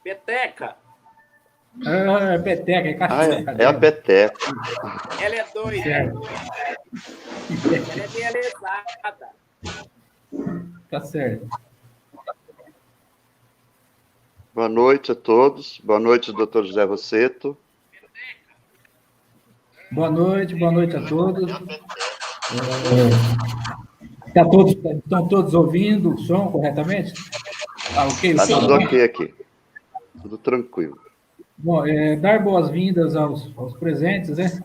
Peteca. É peteca, é cachaça. É a peteca. Ela é doida. Certo. Ela é meio lesada. Tá certo. Boa noite a todos. Boa noite, doutor José Rosseto. Boa noite a todos. Estão todos ouvindo o som corretamente? Ok? Está tudo ok aqui. Tudo tranquilo. Bom, dar boas-vindas aos presentes, né?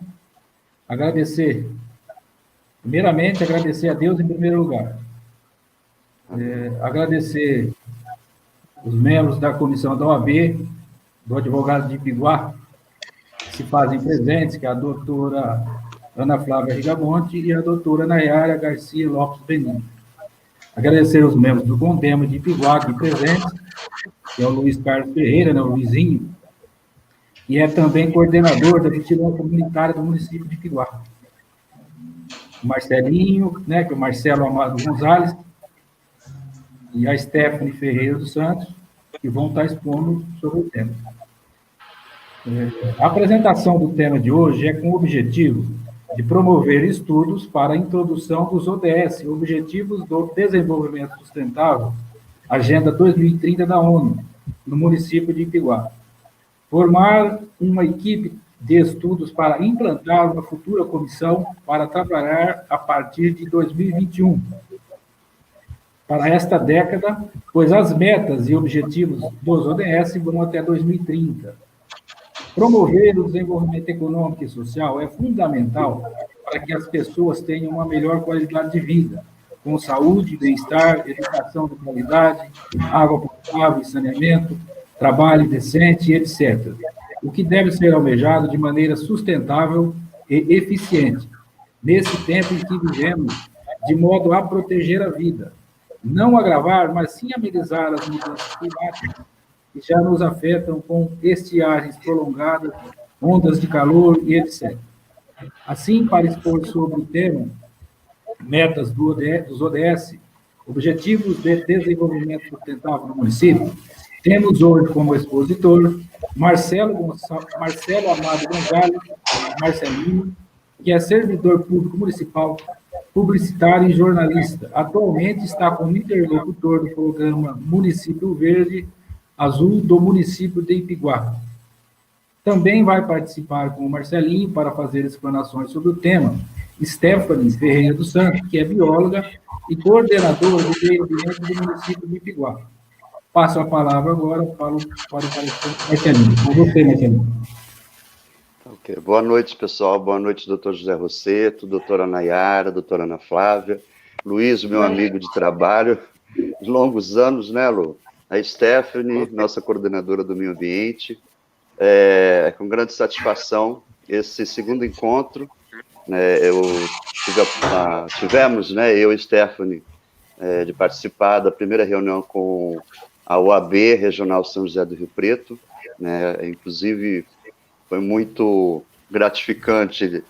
Primeiramente, agradecer a Deus em primeiro lugar. Agradecer os membros da comissão da OAB, do advogado de Ibiguá, que se fazem presentes, que é a doutora Ana Flávia Rigamonte e a doutora Nayara Garcia Lopes Benini. Agradecer os membros do Condema de Ibiguá aqui presentes, que é o Luiz Carlos Ferreira, né, o Luizinho, e é também coordenador da vigilância comunitária do município de Ibiguá. O Marcelinho, né, que é o Marcelo Amado Gonzalez, e a Stephanie Ferreira dos Santos, que vão estar expondo sobre o tema. A apresentação do tema de hoje é com o objetivo de promover estudos para a introdução dos ODS, Objetivos do Desenvolvimento Sustentável, Agenda 2030 da ONU, no município de Ibiguá. Formar uma equipe de estudos para implantar uma futura comissão para trabalhar a partir de 2021, para esta década, pois as metas e objetivos dos ODS vão até 2030. Promover o desenvolvimento econômico e social é fundamental para que as pessoas tenham uma melhor qualidade de vida, com saúde, bem-estar, educação de qualidade, água potável e saneamento, trabalho decente, etc. O que deve ser almejado de maneira sustentável e eficiente, nesse tempo em que vivemos, de modo a proteger a vida, não agravar, mas sim amenizar as mudanças climáticas que já nos afetam com estiagens prolongadas, ondas de calor e etc. Assim, para expor sobre o tema, metas dos ODS, Objetivos de Desenvolvimento Sustentável no município, temos hoje como expositor Marcelo Amado Gonzalez, Marcelinho, que é servidor público municipal, publicitário e jornalista. Atualmente está como interlocutor do programa Município Verde Azul do município de Ibiguá. Também vai participar com o Marcelinho para fazer explanações sobre o tema Stephanie Ferreira dos Santos, que é bióloga e coordenadora do meio ambiente do município de Ibiguá. Passo a palavra agora para o Marcelinho. Com você, Marcelinho. Okay. Boa noite, pessoal. Boa noite, doutor José Rosseto, doutora Nayara, doutora Ana Flávia, Luiz, meu amigo de trabalho, de longos anos, né, Lu? A Stephanie, nossa coordenadora do meio ambiente. Com grande satisfação esse segundo encontro, né, tivemos, né, eu e Stephanie, de participar da primeira reunião com a OAB Regional São José do Rio Preto, né, inclusive foi muito gratificante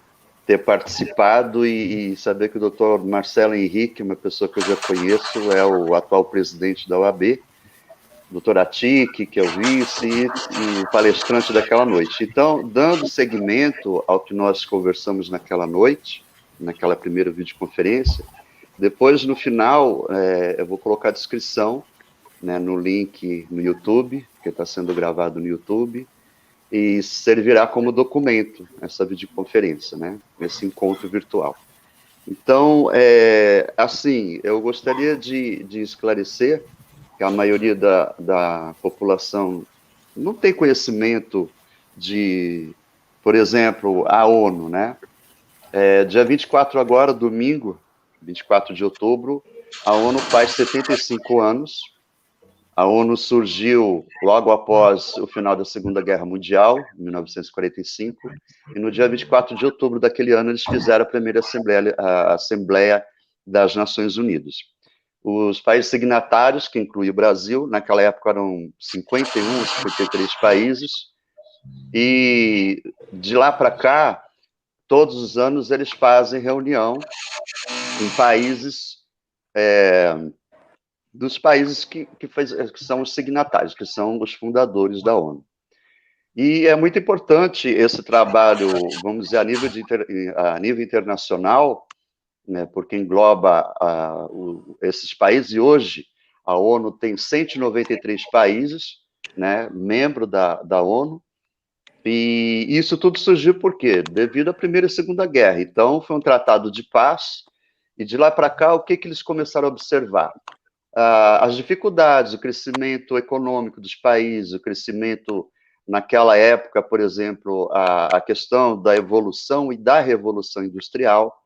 ter participado e saber que o doutor Marcelo Henrique, uma pessoa que eu já conheço, é o atual presidente da OAB, doutor Atique, que é o vice, e o palestrante daquela noite. Então, dando seguimento ao que nós conversamos naquela noite, naquela primeira videoconferência, depois, no final, eu vou colocar a descrição, né, no link no YouTube, que está sendo gravado no YouTube, e servirá como documento essa videoconferência, né, esse encontro virtual. Então, assim, eu gostaria de esclarecer que a maioria da população não tem conhecimento de, por exemplo, a ONU, né? Dia 24 agora, domingo, 24 de outubro, a ONU faz 75 anos. A ONU surgiu logo após o final da Segunda Guerra Mundial, em 1945, e no dia 24 de outubro daquele ano eles fizeram a primeira Assembleia das Nações Unidas. Os países signatários, que inclui o Brasil, naquela época eram 51, 53 países, e de lá para cá, todos os anos eles fazem reunião em países dos países que são os signatários, que são os fundadores da ONU. E é muito importante esse trabalho, vamos dizer, a nível internacional, né, porque engloba esses países, e hoje a ONU tem 193 países, né, membro da ONU, e isso tudo surgiu por quê? Devido à Primeira e Segunda Guerra. Então, foi um tratado de paz, e de lá para cá, o que eles começaram a observar? As dificuldades, o crescimento econômico dos países, o crescimento, naquela época, por exemplo, a questão da evolução e da revolução industrial.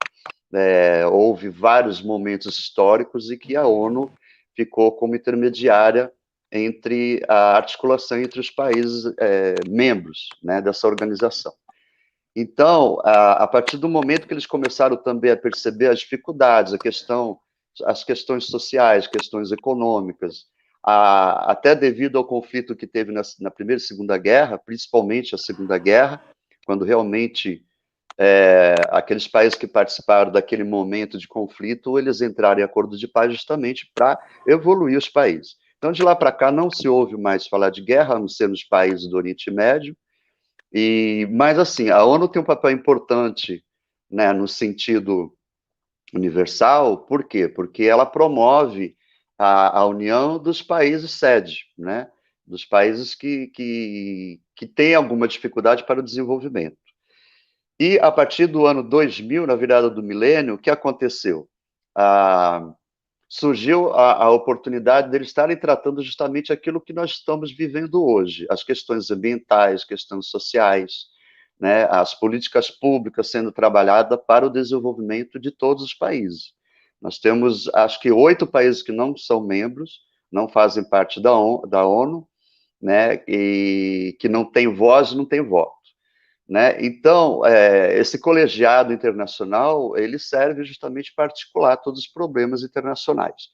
Houve vários momentos históricos em que a ONU ficou como intermediária entre a articulação entre os países membros, né, dessa organização. Então, a partir do momento que eles começaram também a perceber as dificuldades, as questões sociais, questões econômicas, até devido ao conflito que teve na Primeira e Segunda Guerra, principalmente a Segunda Guerra, quando realmente aqueles países que participaram daquele momento de conflito, eles entraram em acordo de paz justamente para evoluir os países. Então, de lá para cá, não se ouve mais falar de guerra, a não ser nos países do Oriente Médio, mas, assim, a ONU tem um papel importante, né, no sentido universal. Por quê? Porque ela promove a união dos países sede, né, dos países que têm alguma dificuldade para o desenvolvimento. E, a partir do ano 2000, na virada do milênio, o que aconteceu? Surgiu a oportunidade deles estarem tratando justamente aquilo que nós estamos vivendo hoje, as questões ambientais, questões sociais, né, as políticas públicas sendo trabalhadas para o desenvolvimento de todos os países. Nós temos, acho que, 8 países que não são membros, não fazem parte da ONU, né, e que não têm voz e não têm voto. Né? Então, esse colegiado internacional, ele serve justamente para articular todos os problemas internacionais.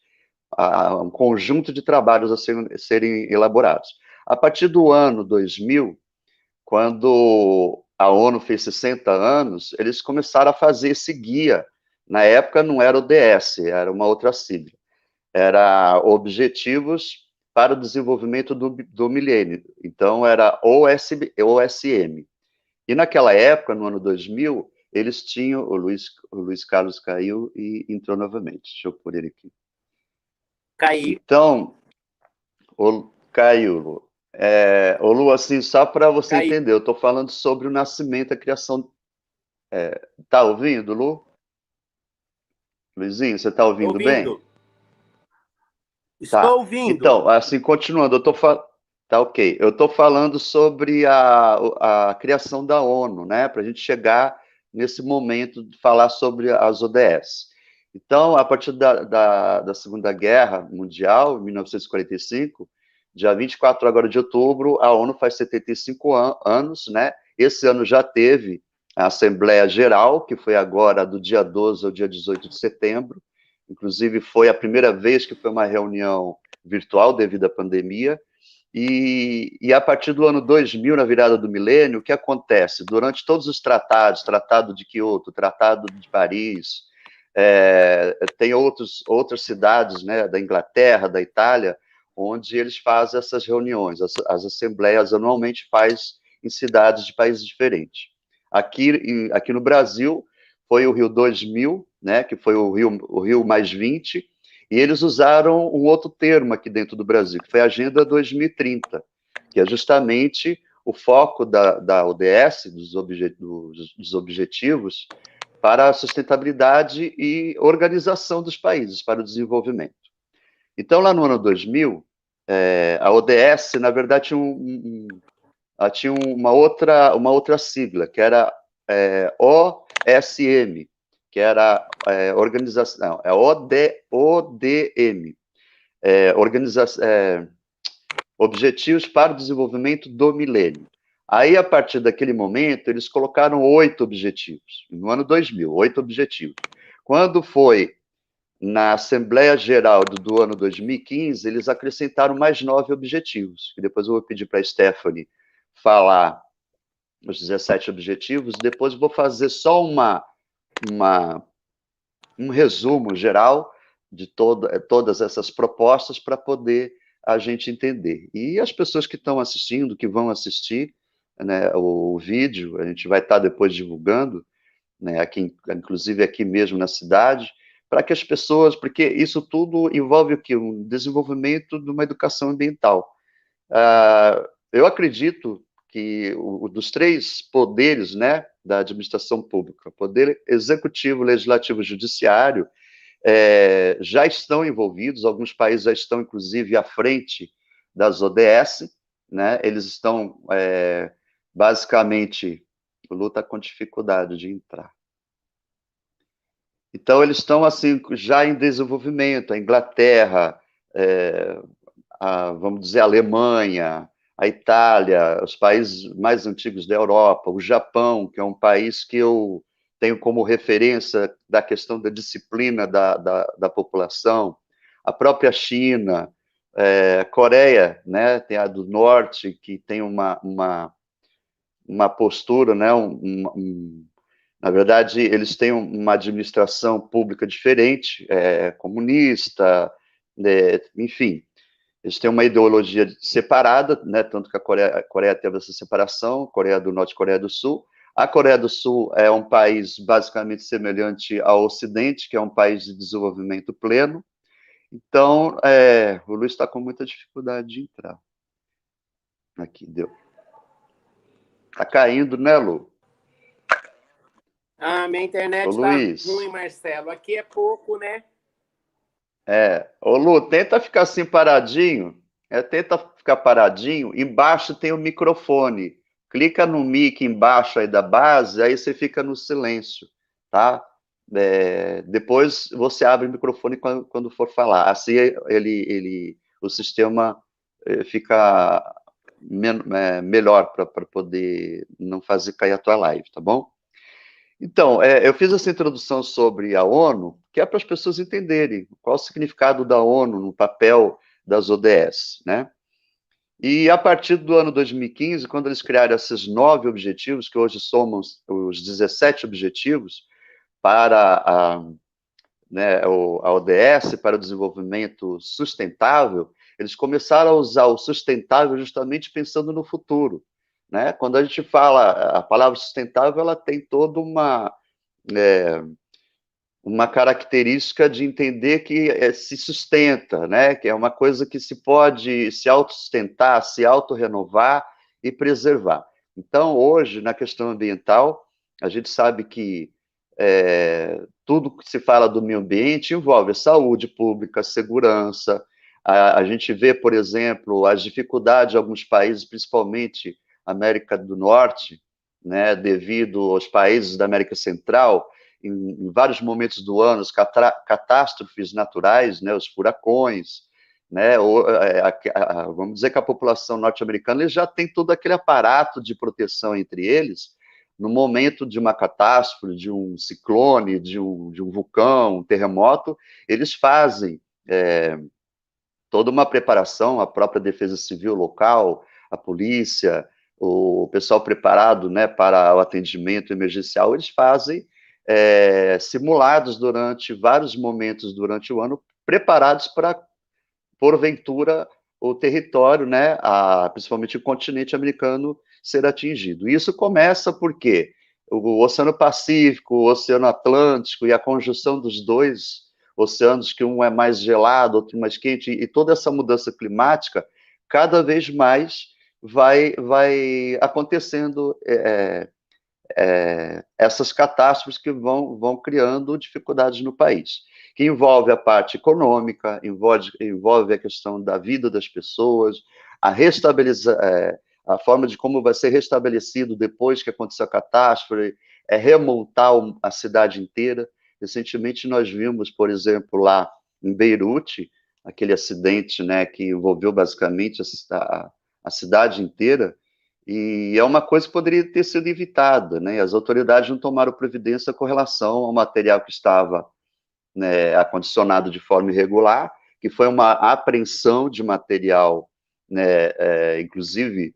Um conjunto de trabalhos a serem elaborados. A partir do ano 2000, quando a ONU fez 60 anos, eles começaram a fazer esse guia. Na época não era o DS, era uma outra sigla. Era Objetivos para o Desenvolvimento do Milênio. Então, era OSM. E naquela época, no ano 2000, eles tinham... O Luiz Carlos caiu e entrou novamente. Deixa eu pôr ele aqui. Caiu. Então, caiu, Lu. Lu, assim, só para você entender, eu estou falando sobre o nascimento, a criação... Tá ouvindo, Lu? Luizinho, você está ouvindo bem? Estou ouvindo. Então, assim, continuando, eu estou falando... Tá, ok. Eu estou falando sobre a criação da ONU, né? Para a gente chegar nesse momento de falar sobre as ODS. Então, a partir da Segunda Guerra Mundial, em 1945, dia 24 agora de outubro, a ONU faz 75 anos, né? Esse ano já teve a Assembleia Geral, que foi agora do dia 12 ao dia 18 de setembro. Inclusive, foi a primeira vez que foi uma reunião virtual devido à pandemia. E a partir do ano 2000, na virada do milênio, o que acontece? Durante todos os tratados, Tratado de Quioto, Tratado de Paris, tem outras cidades, né, da Inglaterra, da Itália, onde eles fazem essas reuniões, as assembleias anualmente faz em cidades de países diferentes. Aqui no Brasil, foi o Rio 2000, né, que foi o Rio mais 20, e eles usaram um outro termo aqui dentro do Brasil, que foi a Agenda 2030, que é justamente o foco da ODS, dos objetivos, para a sustentabilidade e organização dos países para o desenvolvimento. Então, lá no ano 2000, a ODS, na verdade, tinha uma outra sigla, que era OSM, que era organização, ODM, Objetivos para o Desenvolvimento do Milênio. Aí, a partir daquele momento, eles colocaram 8 objetivos, no ano 2000, 8 objetivos. Quando foi na Assembleia Geral do ano 2015, eles acrescentaram mais 9 objetivos, que depois eu vou pedir para a Stephanie falar os 17 objetivos, depois eu vou fazer só um resumo geral de todas essas propostas para poder a gente entender. E as pessoas que estão assistindo, que vão assistir, né, o vídeo, a gente vai estar depois divulgando, né, aqui, inclusive aqui mesmo na cidade, para que as pessoas, porque isso tudo envolve o quê? Um desenvolvimento de uma educação ambiental. Eu acredito que dos três poderes, né, da administração pública, poder executivo, legislativo e judiciário, já estão envolvidos, alguns países já estão, inclusive, à frente das ODS, né, eles estão, basicamente, o Lula está com dificuldade de entrar. Então, eles estão, assim, já em desenvolvimento, a Inglaterra, vamos dizer, a Alemanha, a Itália, os países mais antigos da Europa, o Japão, que é um país que eu tenho como referência da questão da disciplina da população, a própria China, a Coreia, né, tem a do Norte, que tem uma postura, né, na verdade, eles têm uma administração pública diferente, comunista, enfim, eles têm uma ideologia separada, né, tanto que a Coreia teve essa separação, Coreia do Norte e Coreia do Sul. A Coreia do Sul é um país basicamente semelhante ao Ocidente, que é um país de desenvolvimento pleno. Então, o Luiz está com muita dificuldade de entrar. Aqui, deu. Está caindo, né, Lu? Minha internet está ruim, Marcelo. Aqui é pouco, né? Ô Lu, tenta ficar assim paradinho. Tenta ficar paradinho. Embaixo tem o microfone. Clica no mic embaixo aí da base, aí você fica no silêncio, tá? Depois você abre o microfone quando for falar. Assim o sistema fica melhor para poder não fazer cair a tua live, tá bom? Então, eu fiz essa introdução sobre a ONU, que é para as pessoas entenderem qual o significado da ONU no papel das ODS, né? E a partir do ano 2015, quando eles criaram esses 9 objetivos, que hoje somam os 17 objetivos para né, a ODS, para o desenvolvimento sustentável, eles começaram a usar o sustentável justamente pensando no futuro, né? Quando a gente fala, a palavra sustentável, ela tem toda uma característica de entender que se sustenta, né? Que é uma coisa que se pode se autossustentar, se autorrenovar e preservar. Então, hoje, na questão ambiental, a gente sabe que tudo que se fala do meio ambiente envolve saúde pública, segurança. A gente vê, por exemplo, as dificuldades de alguns países, principalmente América do Norte, né, devido aos países da América Central, em vários momentos do ano, as catástrofes naturais, né, os furacões, né, vamos dizer que a população norte-americana já tem todo aquele aparato de proteção entre eles, no momento de uma catástrofe, de um ciclone, de um vulcão, um terremoto, eles fazem toda uma preparação, a própria defesa civil local, a polícia, o pessoal preparado, né, para o atendimento emergencial, eles fazem simulados durante vários momentos durante o ano, preparados para, porventura, o território, né, principalmente o continente americano, ser atingido. Isso começa porque o Oceano Pacífico, o Oceano Atlântico e a conjunção dos dois oceanos, que um é mais gelado, outro mais quente, e toda essa mudança climática, cada vez mais vai acontecendo essas catástrofes que vão criando dificuldades no país, que envolve a parte econômica, envolve a questão da vida das pessoas, a forma de como vai ser restabelecido depois que aconteceu a catástrofe, remontar a cidade inteira. Recentemente nós vimos, por exemplo, lá em Beirute, aquele acidente, né, que envolveu basicamente a cidade inteira, e é uma coisa que poderia ter sido evitada, né? As autoridades não tomaram providência com relação ao material que estava, né, acondicionado de forma irregular, que foi uma apreensão de material, né, inclusive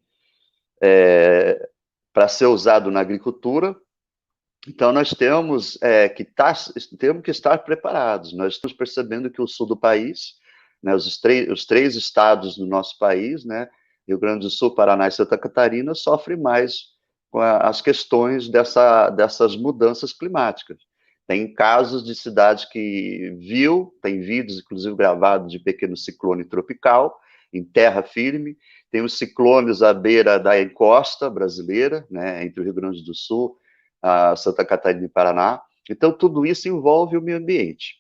para ser usado na agricultura, Então, nós temos, temos que estar preparados. Nós estamos percebendo que o sul do país, né, os três estados do nosso país, né, Rio Grande do Sul, Paraná e Santa Catarina, sofrem mais com as questões dessas mudanças climáticas. Tem casos de cidades que tem vídeos, inclusive, gravados de pequeno ciclone tropical, em terra firme. Tem os ciclones à beira da encosta brasileira, né, entre o Rio Grande do Sul, a Santa Catarina e Paraná. Então, tudo isso envolve o meio ambiente.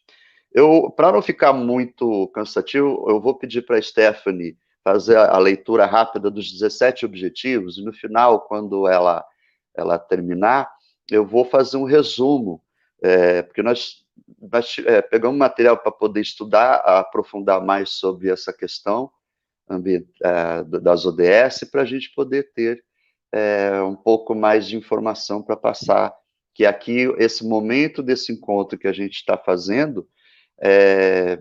Para não ficar muito cansativo, eu vou pedir para a Stephanie fazer a leitura rápida dos 17 objetivos, e no final, quando ela terminar, eu vou fazer um resumo, porque nós pegamos material para poder estudar, aprofundar mais sobre essa questão das ODS, para a gente poder ter um pouco mais de informação para passar, que aqui, esse momento desse encontro que a gente está fazendo,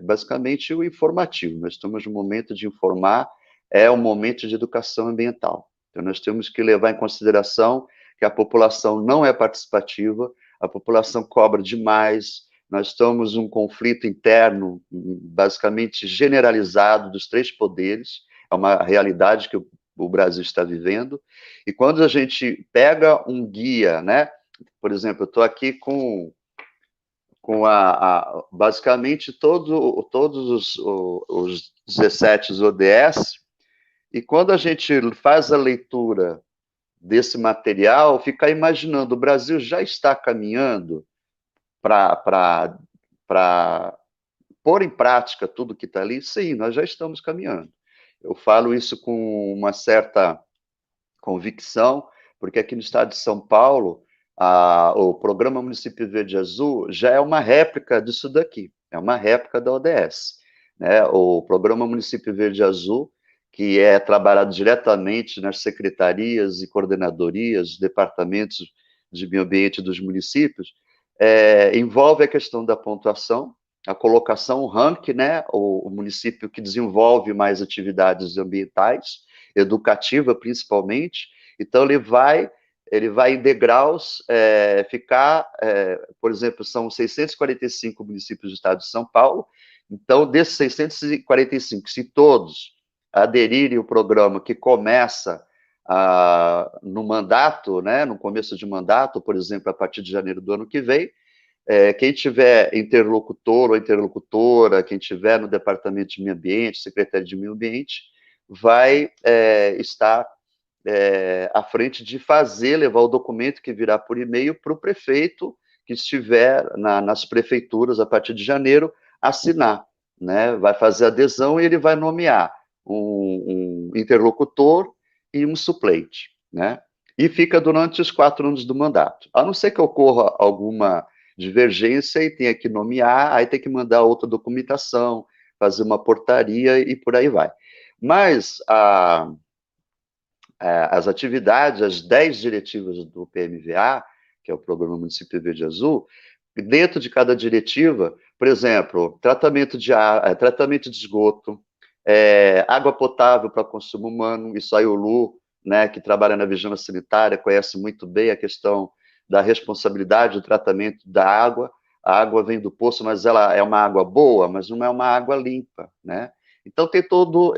basicamente o informativo. Nós estamos no momento de informar, é um momento de educação ambiental. Então, nós temos que levar em consideração que a população não é participativa, a população cobra demais, nós estamos num conflito interno basicamente generalizado dos três poderes, é uma realidade que o Brasil está vivendo, e quando a gente pega um guia, né, por exemplo, eu estou aqui com basicamente todos os 17 ODS, e quando a gente faz a leitura desse material, fica imaginando, o Brasil já está caminhando para pôr em prática tudo que está ali? Sim, nós já estamos caminhando. Eu falo isso com uma certa convicção, porque aqui no estado de São Paulo, o Programa Município Verde Azul já é uma réplica disso daqui, é uma réplica da ODS. Né? O Programa Município Verde Azul, que é trabalhado diretamente nas secretarias e coordenadorias, departamentos de meio ambiente dos municípios, envolve a questão da pontuação, a colocação, o ranking, né? O município que desenvolve mais atividades ambientais, educativa principalmente, então ele vai em degraus por exemplo, são 645 municípios do estado de São Paulo, então desses 645, se todos aderirem ao programa que começa no mandato, né, no começo de mandato, por exemplo, a partir de janeiro do ano que vem, quem tiver interlocutor ou interlocutora, quem tiver no Departamento de Meio Ambiente, Secretaria de Meio Ambiente, vai estar à frente de levar o documento que virá por e-mail para o prefeito que estiver nas prefeituras a partir de janeiro, assinar, né? Vai fazer adesão e ele vai nomear um interlocutor e um suplente, né? E fica durante os 4 anos do mandato. A não ser que ocorra alguma divergência e tenha que nomear, aí tem que mandar outra documentação, fazer uma portaria e por aí vai. Mas as atividades, as 10 diretivas do PMVA, que é o Programa Município Verde Azul, dentro de cada diretiva, por exemplo, tratamento de esgoto, água potável para consumo humano, isso aí o Lu, né, que trabalha na vigilância sanitária, conhece muito bem a questão da responsabilidade do tratamento da água. A água vem do poço, mas ela é uma água boa, mas não é uma água limpa, né? Então tem todo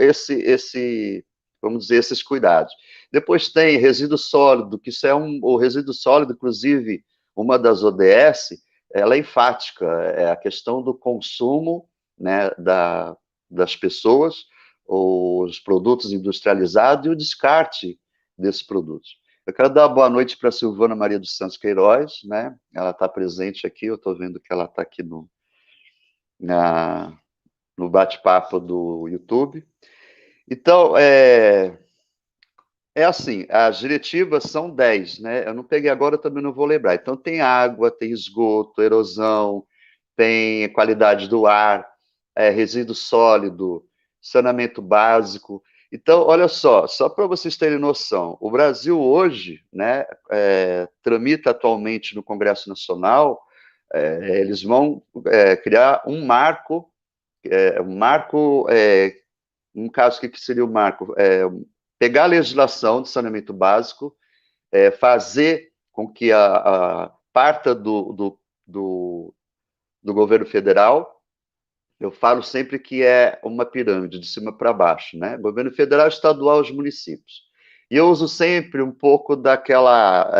vamos dizer, esses cuidados. Depois tem resíduo sólido, que isso o resíduo sólido, inclusive, uma das ODS, ela é enfática, é a questão do consumo, né, das pessoas, os produtos industrializados e o descarte desses produtos. Eu quero dar uma boa noite para a Silvana Maria dos Santos Queiroz, né? Ela está presente aqui, eu estou vendo que ela está aqui no bate-papo do YouTube. Então, assim, as diretivas são 10, né? Eu não peguei agora, também não vou lembrar. Então, tem água, tem esgoto, erosão, tem qualidade do ar, resíduo sólido, saneamento básico. Então, olha só para vocês terem noção, o Brasil hoje, né, tramita atualmente no Congresso Nacional, eles vão criar um marco, um caso, o que seria o marco? Pegar a legislação de saneamento básico, fazer com que parta do governo federal. Eu falo sempre que é uma pirâmide, de cima para baixo, né? Governo federal, estadual, os municípios. E eu uso sempre um pouco daquela...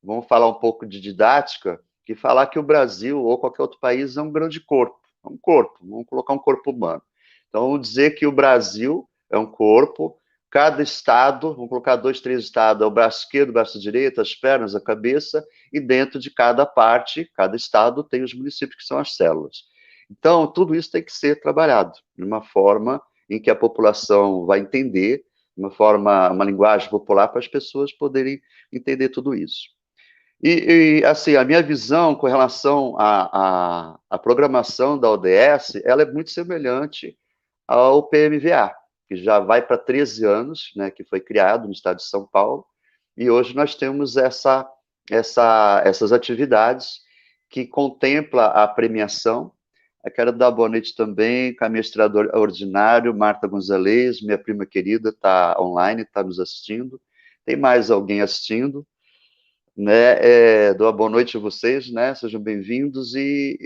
vamos falar um pouco de didática, que falar que o Brasil ou qualquer outro país é um grande corpo. É um corpo, vamos colocar um corpo humano. Então, vamos dizer que o Brasil é um corpo, cada estado, vamos colocar 2, 3 estados, é o braço esquerdo, o braço direito, as pernas, a cabeça, e dentro de cada parte, cada estado tem os municípios, que são as células. Então, tudo isso tem que ser trabalhado de uma forma em que a população vai entender, de uma forma, uma linguagem popular para as pessoas poderem entender tudo isso. Assim, a minha visão com relação à programação da ODS, ela é muito semelhante ao PMVA, que já vai para 13 anos, né, que foi criado no estado de São Paulo, e hoje nós temos essas atividades que contempla a premiação. Eu quero dar boa noite também com a mestrada ordinário, Marta Gonzalez, minha prima querida, está online, está nos assistindo. Tem mais alguém assistindo? Né? Dou a boa noite a vocês, né? Sejam bem-vindos, e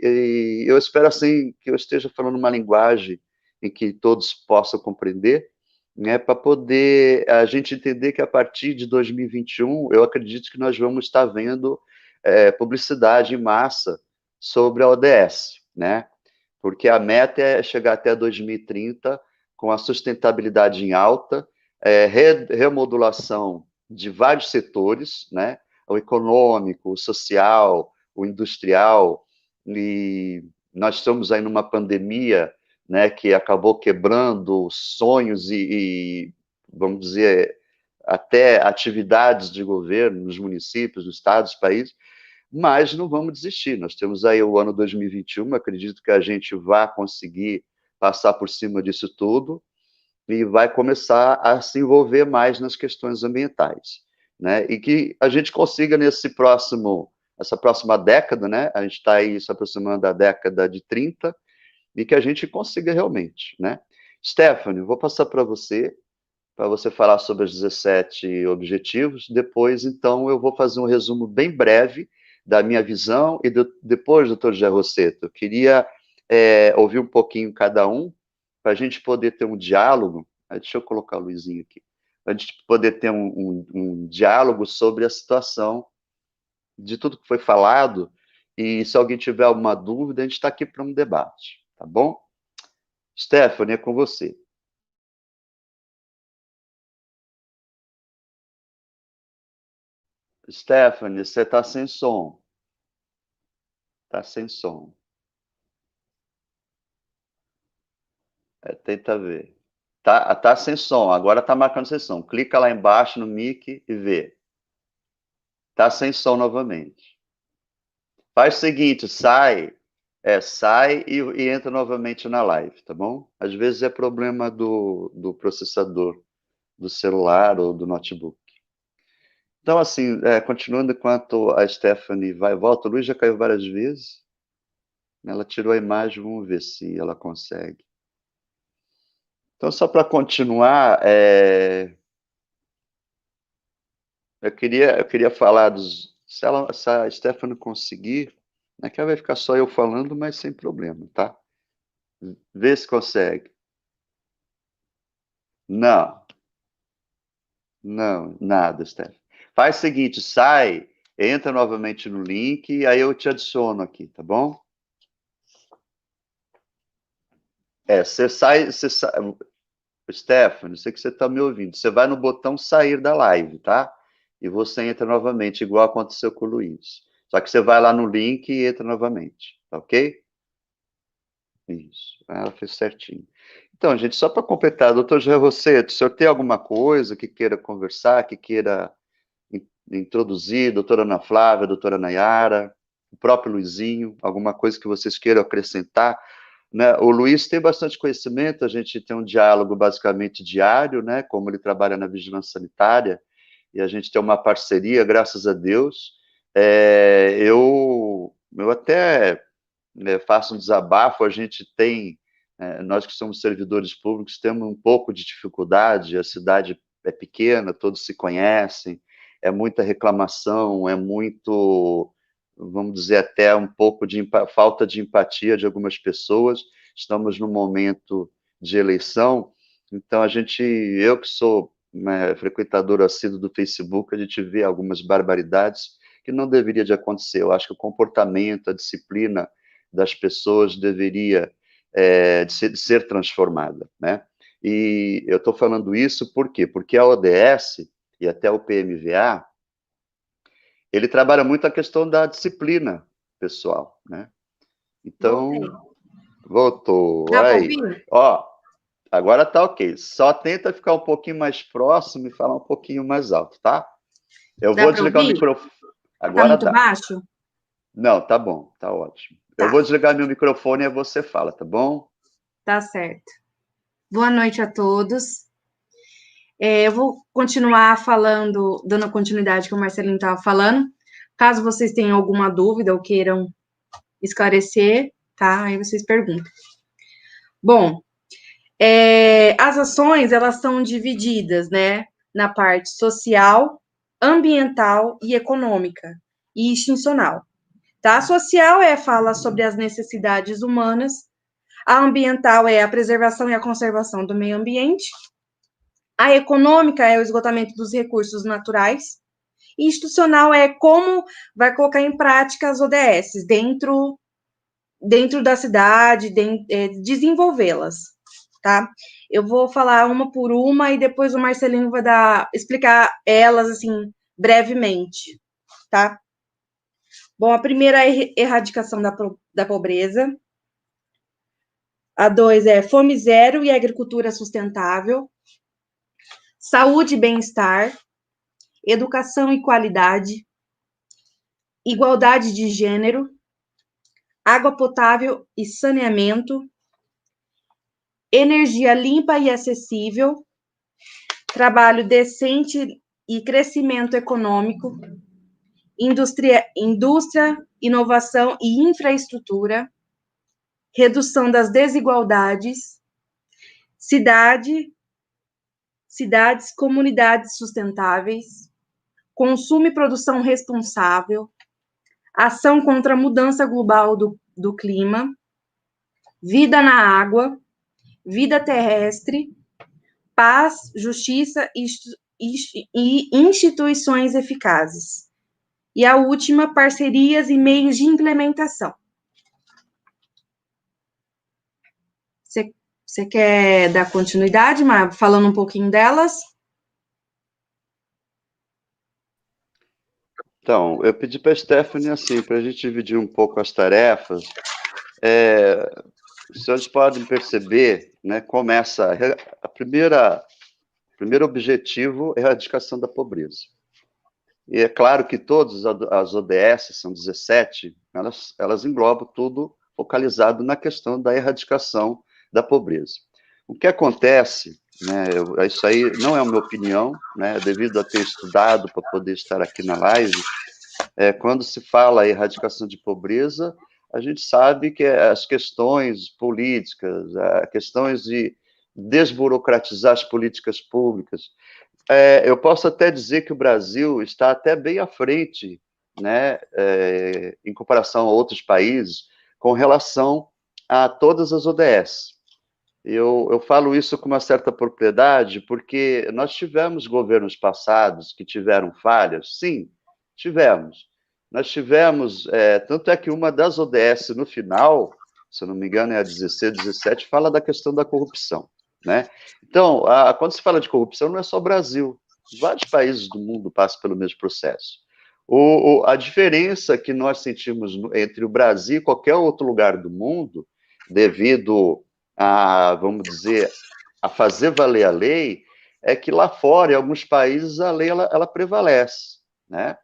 eu espero, assim, que eu esteja falando uma linguagem em que todos possam compreender, né? Para poder a gente entender que a partir de 2021, eu acredito que nós vamos estar vendo publicidade em massa sobre a ODS, né? Porque a meta é chegar até 2030 com a sustentabilidade em alta, remodulação de vários setores, né? O econômico, o social, o industrial, e nós estamos aí numa pandemia, né, que acabou quebrando sonhos vamos dizer, até atividades de governo nos municípios, nos estados, países, mas não vamos desistir. Nós temos aí o ano 2021, acredito que a gente vai conseguir passar por cima disso tudo e vai começar a se envolver mais nas questões ambientais, né? E que a gente consiga essa próxima década, né? A gente está aí se aproximando da década de 30, e que a gente consiga realmente, né? Stephanie, vou passar para você falar sobre os 17 objetivos. Depois, então, eu vou fazer um resumo bem breve da minha visão, e depois, doutor José Rosseto, eu queria ouvir um pouquinho cada um, para a gente poder ter um diálogo. Deixa eu colocar o Luizinho aqui. Para a gente poder ter um diálogo sobre a situação de tudo que foi falado, e se alguém tiver alguma dúvida, a gente está aqui para um debate, tá bom? Stephanie, é com você. Stephanie, você está sem som. Está sem som. Tenta ver. Tá sem som, agora tá marcando sem som. Clica lá embaixo no mic e vê. Tá sem som novamente. Faz o seguinte, sai e entra novamente na live, tá bom? Às vezes é problema do processador do celular ou do notebook. Então, assim, continuando enquanto a Stephanie vai e volta, o Luiz já caiu várias vezes. Ela tirou a imagem, vamos ver se ela consegue. Então, só para continuar, eu queria falar se a Stephanie conseguir, né, que vai ficar só eu falando, mas sem problema, tá? Vê se consegue. Não, nada, Stephanie. Faz o seguinte, sai, entra novamente no link, e aí eu te adiciono aqui, tá bom? Você sai, Stephanie, sei que você está me ouvindo. Você vai no botão sair da live, tá? E você entra novamente, igual aconteceu com o Luiz. Só que você vai lá no link e entra novamente, tá ok? Isso, ela fez certinho. Então, gente, só para completar, doutor José Rosseto, o senhor tem alguma coisa que queira conversar, que queira introduzir, doutora Ana Flávia, doutora Nayara, o próprio Luizinho, alguma coisa que vocês queiram acrescentar? Né? O Luiz tem bastante conhecimento, a gente tem um diálogo basicamente diário, né? Como ele trabalha na vigilância sanitária, e a gente tem uma parceria, graças a Deus. Eu até faço um desabafo, a gente tem, nós que somos servidores públicos, temos um pouco de dificuldade, a cidade é pequena, todos se conhecem, é muita reclamação, é muito vamos dizer, até um pouco de falta de empatia de algumas pessoas. Estamos num momento de eleição, então eu que sou, né, frequentador assíduo do Facebook, a gente vê algumas barbaridades que não deveria de acontecer. Eu acho que o comportamento, a disciplina das pessoas deveria de ser transformada, né? E eu estou falando isso por quê? Porque a ODS e até o PMVA, ele trabalha muito a questão da disciplina pessoal, né? Então, voltou. Dá para Aí, ouvir? ó, agora tá ok. Só tenta ficar um pouquinho mais próximo e falar um pouquinho mais alto, tá? Eu Dá vou para desligar o ouvir? microfone. Tá Agora muito dá. baixo? Não, tá bom, tá ótimo. Eu Tá, vou desligar meu microfone e você fala, tá bom? tá certo. Boa noite a todos. Eu vou continuar falando, dando continuidade que o Marcelinho estava falando. Caso vocês tenham alguma dúvida ou queiram esclarecer, tá? Aí vocês perguntam. Bom, as ações, elas são divididas, né? Na parte social, ambiental e econômica e extincional. Tá? A social fala sobre as necessidades humanas, a ambiental é a preservação e a conservação do meio ambiente, a econômica é o esgotamento dos recursos naturais, e institucional é como vai colocar em prática as ODS dentro da cidade, desenvolvê-las, tá? Eu vou falar uma por uma e depois o Marcelinho vai explicar elas, assim, brevemente, tá? Bom, a primeira é a erradicação da pobreza. A 2 é fome zero e agricultura sustentável. Saúde e bem-estar. Educação e qualidade. Igualdade de gênero. Água potável e saneamento. Energia limpa e acessível. Trabalho decente e crescimento econômico. Indústria, inovação e infraestrutura. Redução das desigualdades. Cidades, comunidades sustentáveis, consumo e produção responsável, ação contra a mudança global do clima, vida na água, vida terrestre, paz, justiça e instituições eficazes. E a última, parcerias e meios de implementação. Você quer dar continuidade, Mar, falando um pouquinho delas? Então, eu pedi para a Stephanie, assim, para a gente dividir um pouco as tarefas. Os senhores podem perceber, né, começa o primeiro objetivo é a erradicação da pobreza. E é claro que todas as ODS, são 17, elas englobam tudo focalizado na questão da erradicação da pobreza. O que acontece, né, isso aí não é uma opinião, né, devido a ter estudado para poder estar aqui na live, quando se fala em erradicação de pobreza, a gente sabe que as questões políticas, questões de desburocratizar as políticas públicas, eu posso até dizer que o Brasil está até bem à frente, né, em comparação a outros países, com relação a todas as ODS. Eu falo isso com uma certa propriedade, porque nós tivemos governos passados que tiveram falhas, sim, tivemos. Nós tivemos, tanto é que uma das ODS no final, se eu não me engano é a 16, 17, fala da questão da corrupção, né? Então, quando se fala de corrupção, não é só o Brasil, vários países do mundo passam pelo mesmo processo. A diferença que nós sentimos entre o Brasil e qualquer outro lugar do mundo, devido vamos dizer, a fazer valer a lei, é que lá fora, em alguns países, a lei ela prevalece, né?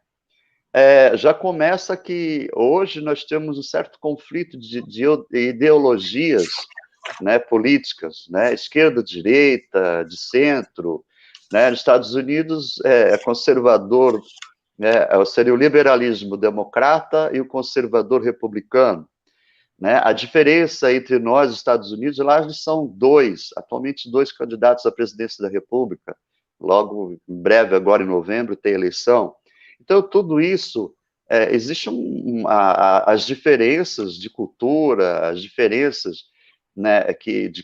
Já começa que hoje nós temos um certo conflito de ideologias, né, políticas, né, esquerda, direita, de centro, né? Nos Estados Unidos é conservador, né, seria o liberalismo democrata e o conservador republicano. Né? A diferença entre nós e os Estados Unidos, lá são atualmente dois candidatos à presidência da República, logo, em breve, agora em novembro, tem eleição. Então, tudo isso existem as diferenças de cultura, as diferenças, né,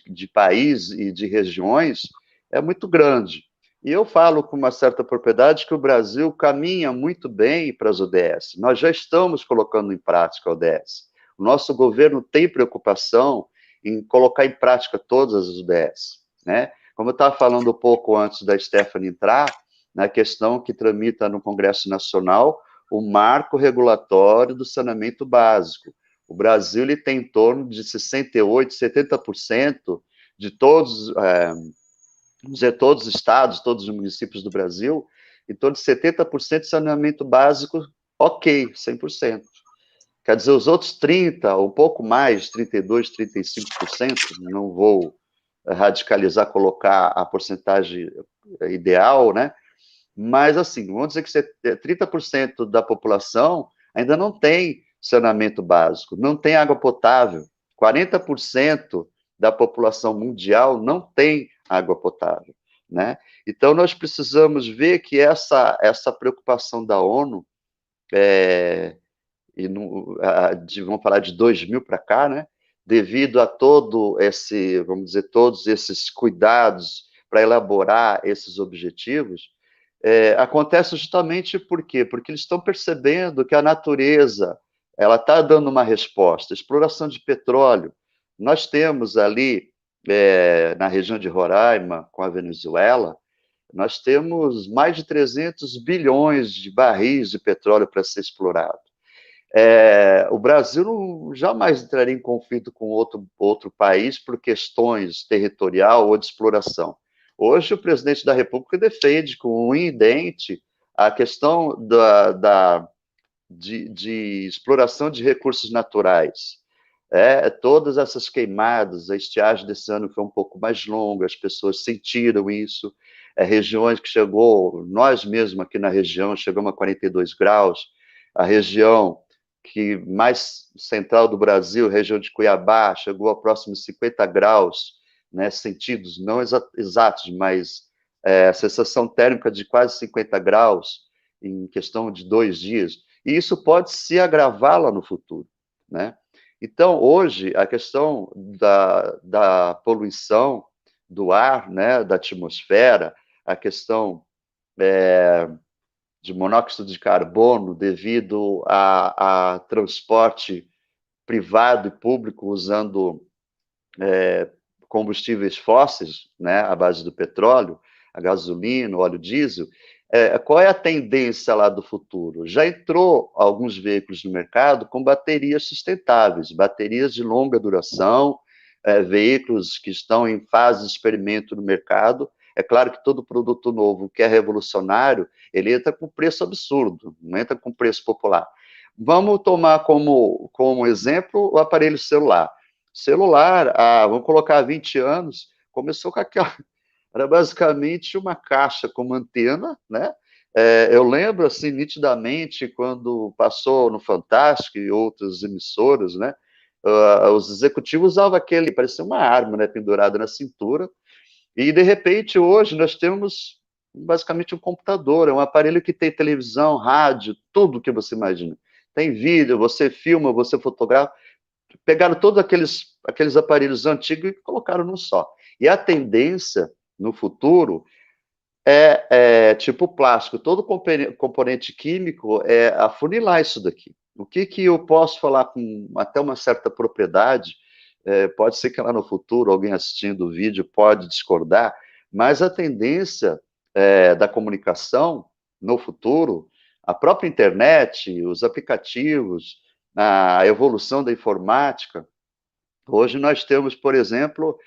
de país e de regiões é muito grande. E eu falo com uma certa propriedade que o Brasil caminha muito bem para as ODS. Nós já estamos colocando em prática a ODS. O nosso governo tem preocupação em colocar em prática todas as ODS, né? Como eu estava falando um pouco antes da Stephanie entrar, na questão que tramita no Congresso Nacional o marco regulatório do saneamento básico. O Brasil ele tem em torno de 68%, 70% de todos, vamos dizer, todos os estados, todos os municípios do Brasil, em torno de 70% de saneamento básico, ok, 100%. Quer dizer, os outros 30%, um pouco mais, 32%, 35%, não vou radicalizar, colocar a porcentagem ideal, né? Mas, assim, vamos dizer que 30% da população ainda não tem saneamento básico, não tem água potável. 40% da população mundial não tem água potável, né? Então, nós precisamos ver que essa preocupação da ONU, vamos falar de 2000 para cá, né? Devido a todo esse, vamos dizer, todos esses cuidados para elaborar esses objetivos, acontece justamente por quê? Porque eles estão percebendo que a natureza ela está dando uma resposta. Exploração de petróleo. Nós temos ali, na região de Roraima, com a Venezuela, nós temos mais de 300 bilhões de barris de petróleo para ser explorado. O Brasil jamais entraria em conflito com outro país por questões territorial ou de exploração. Hoje, o presidente da República defende com unha e dente a questão de exploração de recursos naturais. Todas essas queimadas, a estiagem desse ano foi um pouco mais longa, as pessoas sentiram isso, regiões que chegou, nós mesmos aqui na região, chegamos a 42 graus, a região que mais central do Brasil, região de Cuiabá, chegou a próximos 50 graus, né, sentidos, não exatos, mas sensação térmica de quase 50 graus em questão de 2 dias. E isso pode se agravar lá no futuro, né? Então, hoje, a questão da poluição do ar, né, da atmosfera, a questão de monóxido de carbono devido a transporte privado e público usando combustíveis fósseis, né, à base do petróleo, a gasolina, o óleo diesel, qual é a tendência lá do futuro? Já entrou alguns veículos no mercado com baterias sustentáveis, baterias de longa duração, veículos que estão em fase de experimento no mercado. É claro que todo produto novo que é revolucionário, ele entra com preço absurdo, não entra com preço popular. Vamos tomar como exemplo o aparelho celular. Vamos colocar há 20 anos, começou com aquela... Era basicamente uma caixa com antena, né? Eu lembro, assim, nitidamente, quando passou no Fantástico e outras emissoras, né? Os executivos usavam aquele, parecia uma arma, né? Pendurada na cintura. E, de repente, hoje, nós temos basicamente um computador, é um aparelho que tem televisão, rádio, tudo que você imagina. Tem vídeo, você filma, você fotografa. Pegaram todos aqueles aparelhos antigos e colocaram num só. E a tendência, no futuro, tipo plástico. Todo componente químico é afunilar isso daqui. O que eu posso falar com até uma certa propriedade, pode ser que lá no futuro alguém assistindo o vídeo pode discordar, mas a tendência da comunicação no futuro, a própria internet, os aplicativos, a evolução da informática. Hoje nós temos, por exemplo,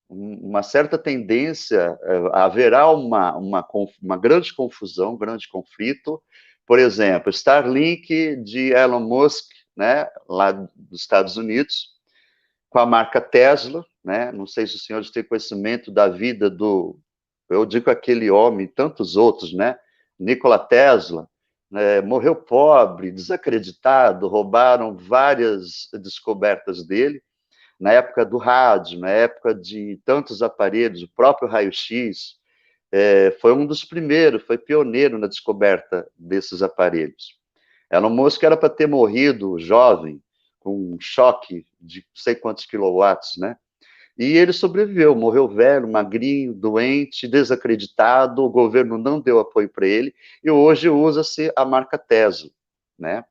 uma certa tendência, haverá uma grande confusão, um grande conflito. Por exemplo, Starlink de Elon Musk, né, lá dos Estados Unidos, com a marca Tesla, né? Não sei se os senhores têm conhecimento da vida eu digo aquele homem, tantos outros, né? Nikola Tesla, morreu pobre, desacreditado, roubaram várias descobertas dele, na época do rádio, na época de tantos aparelhos, o próprio raio-x, foi um dos primeiros, foi pioneiro na descoberta desses aparelhos. Elon Musk era para ter morrido jovem, com um choque de não sei quantos quilowatts, né? E ele sobreviveu, morreu velho, magrinho, doente, desacreditado, o governo não deu apoio para ele, e hoje usa-se a marca Tesla, né?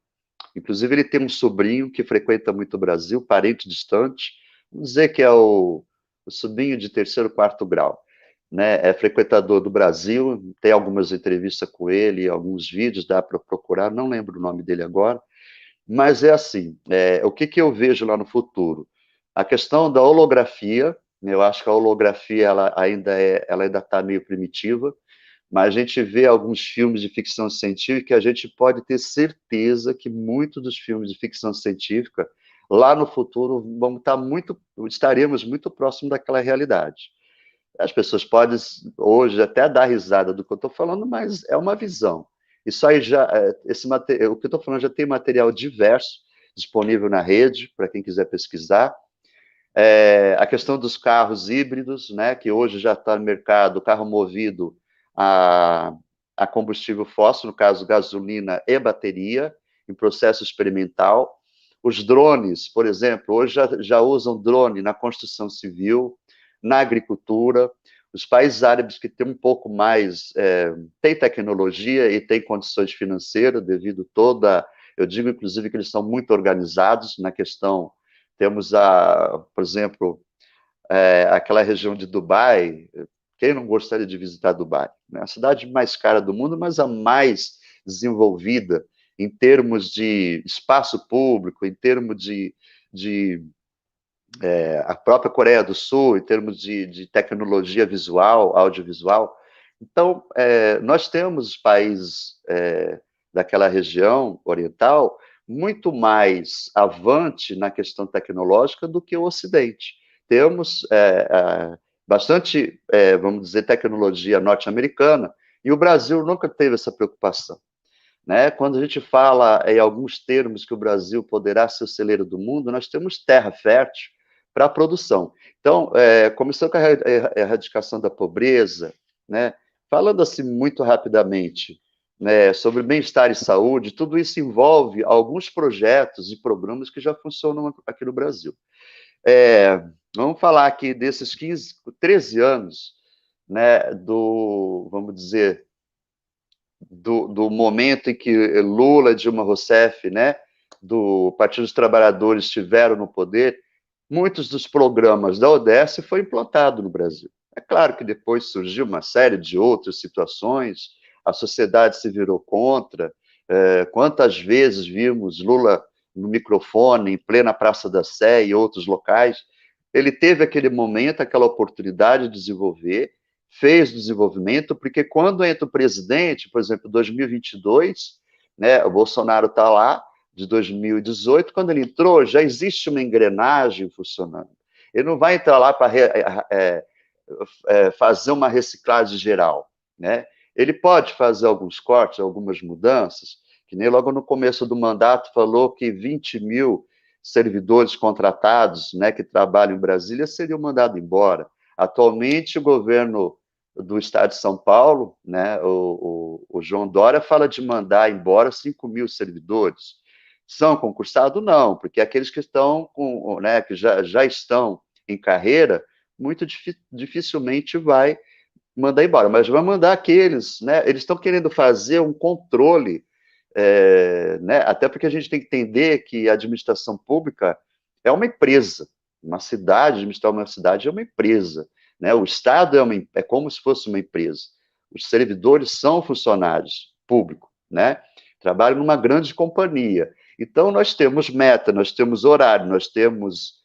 Inclusive, ele tem um sobrinho que frequenta muito o Brasil, parente distante, vamos dizer que é o sobrinho de terceiro, quarto grau, né? É frequentador do Brasil, tem algumas entrevistas com ele, alguns vídeos, dá para procurar, não lembro o nome dele agora, mas é assim, o que eu vejo lá no futuro? A questão da holografia, eu acho que a holografia ela ainda está meio primitiva, mas a gente vê alguns filmes de ficção científica e a gente pode ter certeza que muitos dos filmes de ficção científica, lá no futuro, estaremos muito próximo daquela realidade. As pessoas podem, hoje, até dar risada do que eu estou falando, mas é uma visão. Isso aí o que eu estou falando já tem material diverso disponível na rede, para quem quiser pesquisar. A questão dos carros híbridos, né, que hoje já está no mercado, carro movido a combustível fóssil, no caso, gasolina e bateria, em processo experimental. Os drones, por exemplo, hoje já usam drone na construção civil, na agricultura. Os países árabes que têm um pouco mais, têm tecnologia e têm condições financeiras, devido eu digo, inclusive, que eles são muito organizados na questão. Temos, por exemplo, aquela região de Dubai. Quem não gostaria de visitar Dubai? É a cidade mais cara do mundo, mas a mais desenvolvida em termos de espaço público, em termos de a própria Coreia do Sul, em termos de tecnologia visual, audiovisual. Então, nós temos os países daquela região oriental muito mais avante na questão tecnológica do que o Ocidente. Temos bastante, vamos dizer, tecnologia norte-americana, e o Brasil nunca teve essa preocupação. Né? Quando a gente fala em alguns termos que o Brasil poderá ser o celeiro do mundo, nós temos terra fértil para a produção. Então, começando com a erradicação da pobreza, né? Falando assim muito rapidamente, né, sobre bem-estar e saúde, tudo isso envolve alguns projetos e programas que já funcionam aqui no Brasil. Vamos falar aqui desses 13 anos, né, vamos dizer, do momento em que Lula e Dilma Rousseff, né, do Partido dos Trabalhadores estiveram no poder, muitos dos programas da ODS foi implantado no Brasil. É claro que depois surgiu uma série de outras situações, a sociedade se virou contra. Quantas vezes vimos Lula no microfone, em plena Praça da Sé e outros locais? Ele teve aquele momento, aquela oportunidade de desenvolver, fez desenvolvimento, porque quando entra o presidente, por exemplo, 2022, né, o Bolsonaro está lá, de 2018, quando ele entrou, já existe uma engrenagem funcionando. Ele não vai entrar lá para fazer uma reciclagem geral, né? Ele pode fazer alguns cortes, algumas mudanças, que nem logo no começo do mandato falou que 20 mil servidores contratados, né, que trabalham em Brasília, seriam mandados embora. Atualmente, o governo do estado de São Paulo, né, o João Dória, fala de mandar embora 5 mil servidores. São concursados? Não, porque aqueles que estão né, que já estão em carreira, muito dificilmente vai mandar embora, mas vai mandar aqueles, né? Eles estão querendo fazer um controle, né? Até porque a gente tem que entender que a administração pública é uma empresa, administrar uma cidade é uma empresa, né? O Estado é como se fosse uma empresa. Os servidores são funcionários públicos, né? Trabalham numa grande companhia. Então, nós temos meta, nós temos horário, nós temos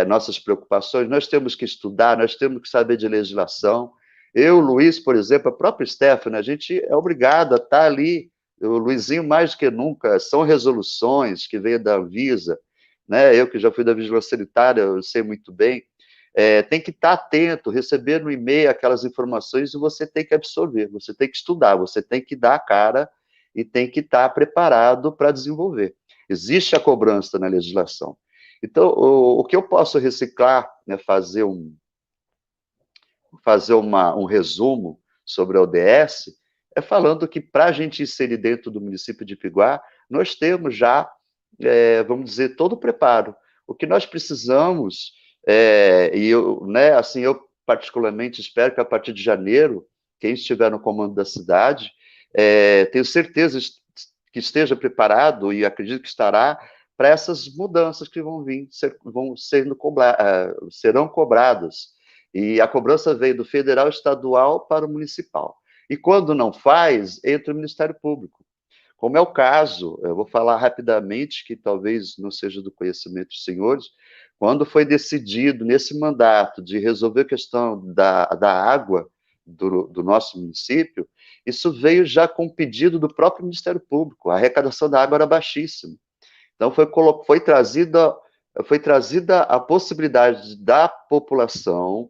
nossas preocupações, nós temos que estudar, nós temos que saber de legislação. Eu, Luiz, por exemplo, a própria Stephanie, a gente é obrigado a estar ali, o Luizinho mais do que nunca, são resoluções que vêm da Anvisa, né? Eu que já fui da Vigilância Sanitária, eu sei muito bem, tem que estar atento, receber no e-mail aquelas informações e você tem que absorver, você tem que estudar, você tem que dar a cara e tem que estar preparado para desenvolver. Existe a cobrança na legislação. Então, o que eu posso reciclar, né, fazer um resumo sobre a ODS, é falando que para a gente inserir dentro do município de Ipiguá, nós temos já, vamos dizer, todo o preparo. O que nós precisamos, e eu, né, assim, eu particularmente espero que a partir de janeiro, quem estiver no comando da cidade, tenho certeza que esteja preparado, e acredito que estará, para essas mudanças que vão vir, serão cobradas. E a cobrança veio do federal, estadual para o municipal. E quando não faz, entra o Ministério Público. Como é o caso, eu vou falar rapidamente, que talvez não seja do conhecimento dos senhores, quando foi decidido nesse mandato de resolver a questão da água do nosso município, isso veio já com pedido do próprio Ministério Público. A arrecadação da água era baixíssima. Então foi trazida a possibilidade da população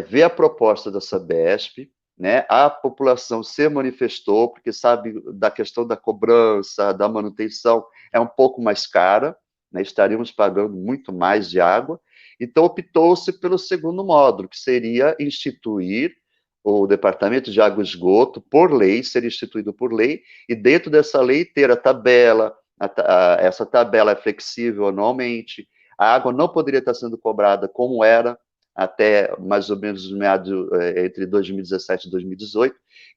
ver a proposta da Sabesp, né? A população se manifestou, porque sabe da questão da cobrança, da manutenção, é um pouco mais cara, né? Estaríamos pagando muito mais de água, então optou-se pelo segundo módulo, que seria instituir o Departamento de Água e Esgoto, por lei, ser instituído por lei, e dentro dessa lei ter a tabela, essa tabela é flexível anualmente, a água não poderia estar sendo cobrada como era, até mais ou menos entre 2017 e 2018.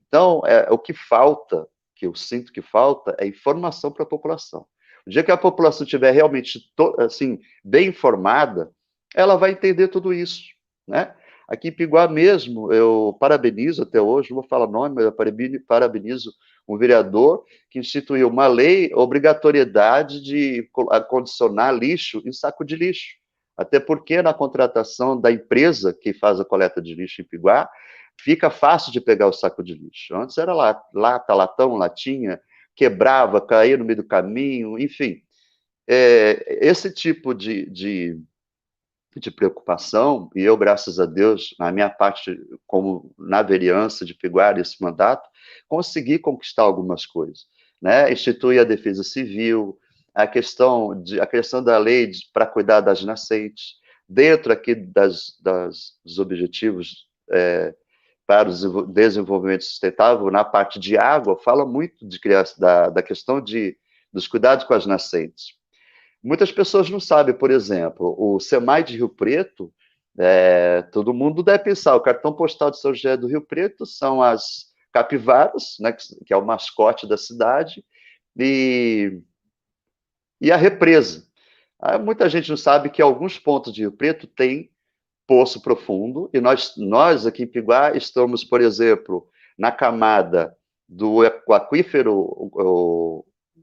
Então, o que falta, que eu sinto que falta, é informação para a população. O dia que a população estiver realmente assim, bem informada, ela vai entender tudo isso, né? Aqui em Ipiguá mesmo, eu parabenizo até hoje, não vou falar nome, mas eu parabenizo um vereador que instituiu uma lei, obrigatoriedade de acondicionar lixo em saco de lixo. Até porque na contratação da empresa que faz a coleta de lixo em Ipiguá, fica fácil de pegar o saco de lixo. Antes era lata, latão, latinha, quebrava, caía no meio do caminho, enfim. Esse tipo de preocupação, e eu, graças a Deus, na minha parte, como na vereança de Ipiguá, esse mandato, consegui conquistar algumas coisas, né? Instituir a defesa civil, a questão da lei para cuidar das nascentes, dentro aqui dos objetivos para o desenvolvimento sustentável, na parte de água, fala muito de criança, da questão dos cuidados com as nascentes. Muitas pessoas não sabem, por exemplo, o SEMAI de Rio Preto, todo mundo deve pensar, o cartão postal de São José do Rio Preto são as capivaras, né, que é o mascote da cidade, e a represa. Muita gente não sabe que alguns pontos de Rio Preto têm poço profundo, e nós aqui em Ipiguá estamos, por exemplo, na camada do aquífero,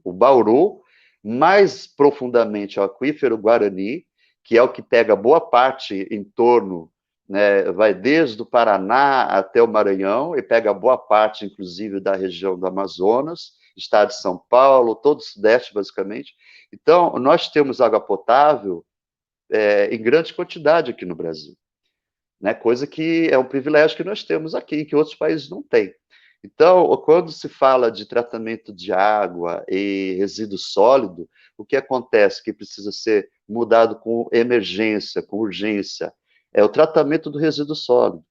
o Bauru, mais profundamente o aquífero Guarani, que é o que pega boa parte em torno, né, vai desde o Paraná até o Maranhão, e pega boa parte, inclusive, da região do Amazonas, estado de São Paulo, todo o Sudeste, basicamente. Então, nós temos água potável em grande quantidade aqui no Brasil, né? Coisa que é um privilégio que nós temos aqui, que outros países não têm. Então, quando se fala de tratamento de água e resíduo sólido, o que acontece que precisa ser mudado com emergência, com urgência, é o tratamento do resíduo sólido,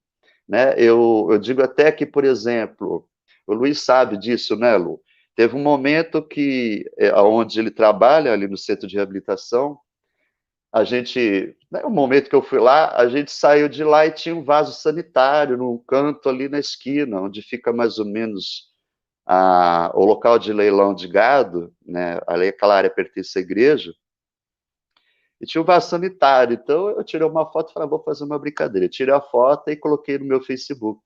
né? Eu digo até que, por exemplo, o Luiz sabe disso, né, Lu? Teve um momento que, onde ele trabalha, ali no centro de reabilitação, um momento que eu fui lá, a gente saiu de lá e tinha um vaso sanitário num canto ali na esquina, onde fica mais ou menos o local de leilão de gado, né? Ali aquela área pertence à igreja, e tinha um vaso sanitário. Então eu tirei uma foto e falei, vou fazer uma brincadeira. Eu tirei a foto e coloquei no meu Facebook.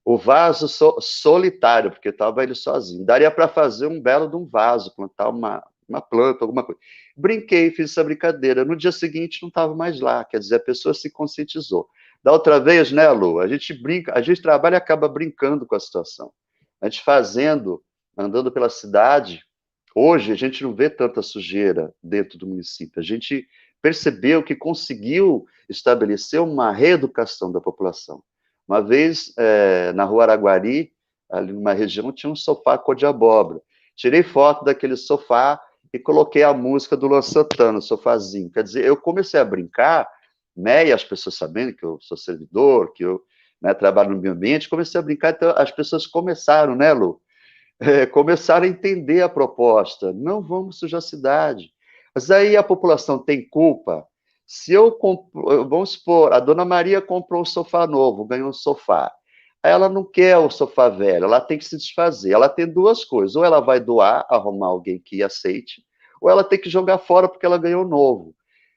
O vaso solitário, porque estava ele sozinho. Daria para fazer um belo de um vaso, plantar uma planta, alguma coisa. Brinquei, fiz essa brincadeira. No dia seguinte não estava mais lá, quer dizer, a pessoa se conscientizou. Da outra vez, né, Lu, a gente brinca, a gente trabalha e acaba brincando com a situação. A gente andando pela cidade, hoje a gente não vê tanta sujeira dentro do município. A gente percebeu que conseguiu estabelecer uma reeducação da população. Uma vez, na Rua Araguari, ali numa região, tinha um sofá cor de abóbora. Tirei foto daquele sofá e coloquei a música do Luan Santana, o sofazinho. Quer dizer, eu comecei a brincar, né, e as pessoas sabendo que eu sou servidor, que eu né, trabalho no meio ambiente, comecei a brincar, então as pessoas começaram, né, Lu? Começaram a entender a proposta. Não vamos sujar a cidade. Mas aí a população tem culpa. Se eu vamos supor, a dona Maria comprou um sofá novo, ganhou um sofá. Aí ela não quer o sofá velho, ela tem que se desfazer. Ela tem duas coisas: ou ela vai doar, arrumar alguém que aceite, ou ela tem que jogar fora porque ela ganhou novo.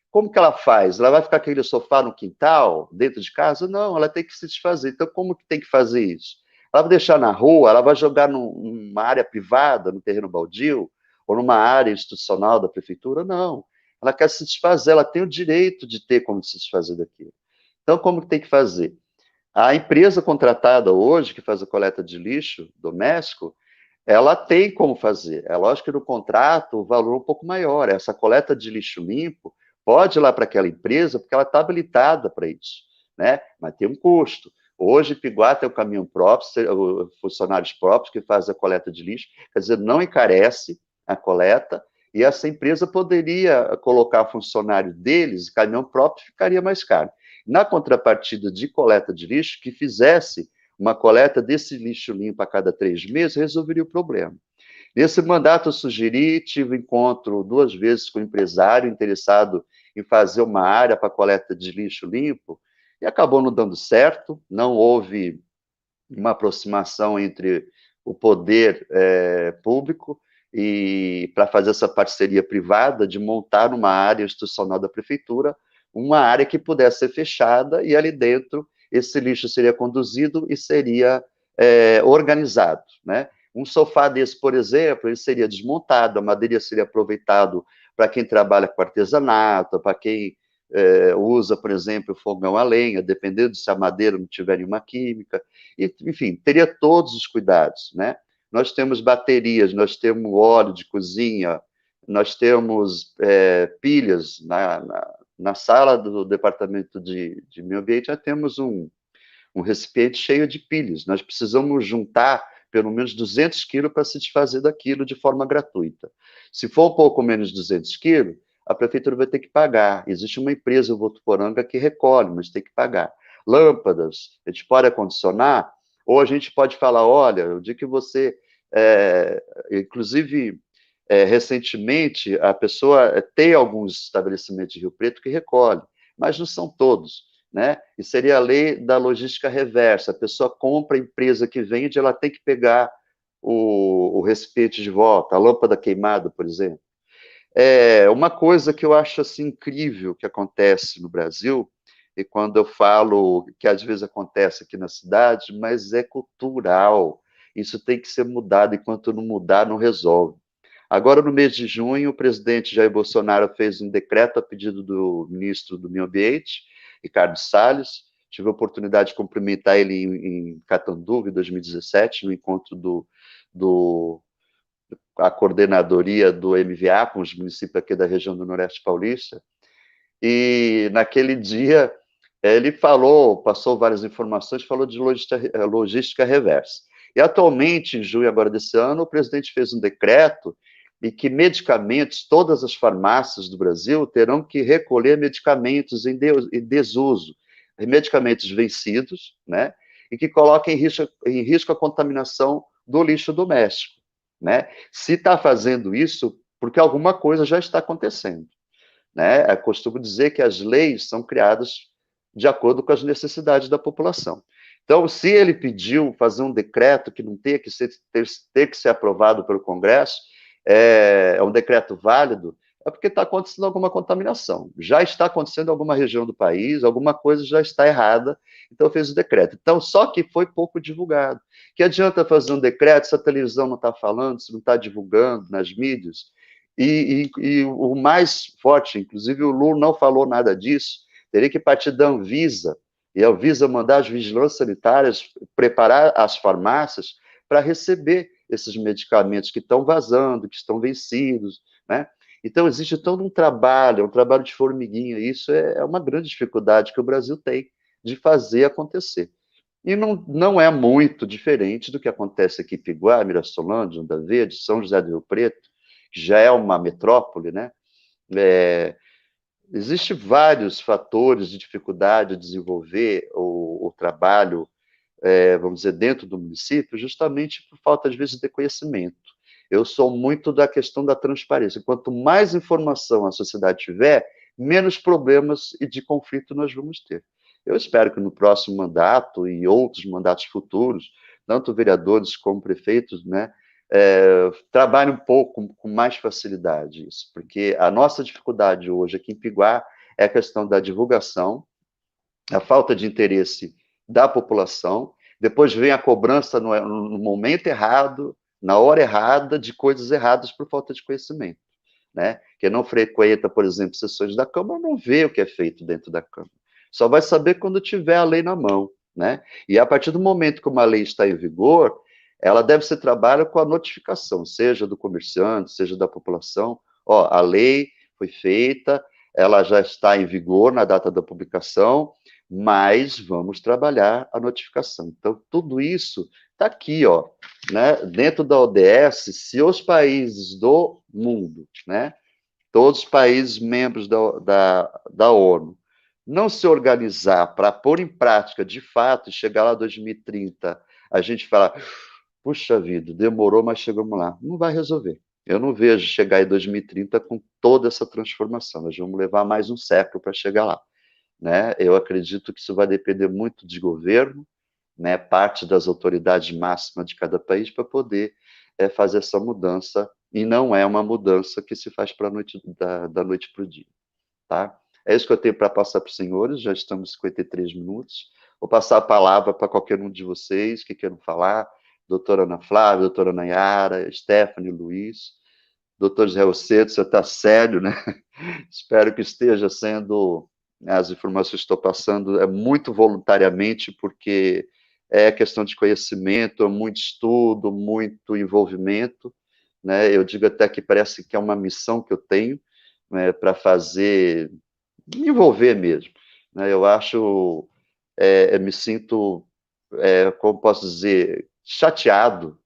Como que ela faz? Ela vai ficar com aquele sofá no quintal, dentro de casa? Não, ela tem que se desfazer. Então, como que tem que fazer isso? Ela vai deixar na rua, ela vai jogar numa área privada, no terreno baldio, ou numa área institucional da prefeitura? Não. Ela quer se desfazer, ela tem o direito de ter como se desfazer daquilo. Então, como que tem que fazer? A empresa contratada hoje, que faz a coleta de lixo doméstico, ela tem como fazer. É lógico que no contrato o valor é um pouco maior. Essa coleta de lixo limpo pode ir lá para aquela empresa, porque ela está habilitada para isso, né? Mas tem um custo. Hoje, Piguá tem o caminhão próprio, funcionários próprios que fazem a coleta de lixo, quer dizer, não encarece a coleta, e essa empresa poderia colocar funcionário deles, caminhão próprio ficaria mais caro. Na contrapartida de coleta de lixo, que fizesse uma coleta desse lixo limpo a cada 3 meses, resolveria o problema. Nesse mandato, eu sugeri, tive encontro 2 vezes com um empresário interessado em fazer uma área para coleta de lixo limpo, e acabou não dando certo, não houve uma aproximação entre o poder público e para fazer essa parceria privada de montar uma área institucional da prefeitura, uma área que pudesse ser fechada e ali dentro esse lixo seria conduzido e seria organizado, né? Um sofá desse, por exemplo, ele seria desmontado, a madeira seria aproveitado para quem trabalha com artesanato, para quem usa, por exemplo, fogão a lenha, dependendo se a madeira não tiver nenhuma química, e, enfim, teria todos os cuidados, né? Nós temos baterias, nós temos óleo de cozinha, nós temos pilhas na sala do departamento de meio ambiente, já temos um recipiente cheio de pilhas. Nós precisamos juntar pelo menos 200 quilos para se desfazer daquilo de forma gratuita. Se for um pouco menos de 200 quilos, a prefeitura vai ter que pagar. Existe uma empresa, o Votuporanga, que recolhe, mas tem que pagar. Lâmpadas, a gente pode acondicionar, ou a gente pode falar, olha, o dia que você... inclusive, recentemente, a pessoa tem alguns estabelecimentos de Rio Preto que recolhem, mas não são todos, né? E seria a lei da logística reversa. A pessoa compra a empresa que vende, ela tem que pegar o recipiente de volta, a lâmpada queimada, por exemplo. Uma coisa que eu acho assim, incrível que acontece no Brasil, e quando eu falo que às vezes acontece aqui na cidade, mas é cultural. Isso tem que ser mudado, enquanto não mudar, não resolve. Agora, no mês de junho, o presidente Jair Bolsonaro fez um decreto a pedido do ministro do Meio Ambiente, Ricardo Salles. Tive a oportunidade de cumprimentar ele em Catanduva, em 2017, no encontro a coordenadoria do MVA com os municípios aqui da região do Noroeste Paulista, e naquele dia ele passou várias informações, falou de logística reversa. E atualmente, em junho agora desse ano, o presidente fez um decreto e que medicamentos, todas as farmácias do Brasil terão que recolher medicamentos em desuso, medicamentos vencidos, né, e que coloquem em risco a contaminação do lixo doméstico, né? Se está fazendo isso, porque alguma coisa já está acontecendo, né? Eu costumo dizer que as leis são criadas de acordo com as necessidades da população. Então, se ele pediu fazer um decreto que não ter que ser aprovado pelo Congresso, é um decreto válido, é porque está acontecendo alguma contaminação. Já está acontecendo em alguma região do país, alguma coisa já está errada, então fez o decreto. Então, só que foi pouco divulgado. Que adianta fazer um decreto se a televisão não está falando, se não está divulgando nas mídias? E o mais forte, inclusive o Lula não falou nada disso, teria que partir da Anvisa, e a Anvisa mandar as vigilâncias sanitárias preparar as farmácias para receber esses medicamentos que estão vazando, que estão vencidos, né? Então, existe todo um trabalho de formiguinha, e isso é uma grande dificuldade que o Brasil tem de fazer acontecer. E não é muito diferente do que acontece aqui em Piguá, Mirassolândia, Onda Verde, São José do Rio Preto, que já é uma metrópole, né? Existem vários fatores de dificuldade de desenvolver o trabalho vamos dizer, dentro do município, justamente por falta, às vezes, de conhecimento. Eu sou muito da questão da transparência. Quanto mais informação a sociedade tiver, menos problemas e de conflito nós vamos ter. Eu espero que no próximo mandato e outros mandatos futuros, tanto vereadores como prefeitos, né, trabalhem um pouco com mais facilidade isso, porque a nossa dificuldade hoje aqui em Piguá é a questão da divulgação, a falta de interesse da população, depois vem a cobrança no momento errado, na hora errada, de coisas erradas por falta de conhecimento. Né? Quem não frequenta, por exemplo, sessões da Câmara, não vê o que é feito dentro da Câmara. Só vai saber quando tiver a lei na mão. Né? E a partir do momento que uma lei está em vigor, ela deve ser trabalhada com a notificação, seja do comerciante, seja da população. Ó, a lei foi feita, ela já está em vigor na data da publicação, mas vamos trabalhar a notificação. Então, tudo isso está aqui, ó, né? Dentro da ODS, se os países do mundo, né, todos os países membros da ONU, não se organizar para pôr em prática, de fato, e chegar lá em 2030, a gente fala, puxa vida, demorou, mas chegamos lá. Não vai resolver. Eu não vejo chegar em 2030 com toda essa transformação. Nós vamos levar mais um século para chegar lá. Né? Eu acredito que isso vai depender muito de governo, né, parte das autoridades máximas de cada país para poder fazer essa mudança, e não é uma mudança que se faz da noite para o dia. Tá? É isso que eu tenho para passar para os senhores, já estamos 53 minutos. Vou passar a palavra para qualquer um de vocês que queiram falar, doutora Ana Flávia, doutora Nayara, Stephanie, Luiz, doutor José Rosseto, você está sério, né? Espero que esteja sendo... As informações que estou passando é muito voluntariamente, porque é questão de conhecimento, muito estudo, muito envolvimento, né? Eu digo até que parece que é uma missão que eu tenho, né, para fazer, me envolver mesmo, né? Eu acho, me sinto, como posso dizer, chateado,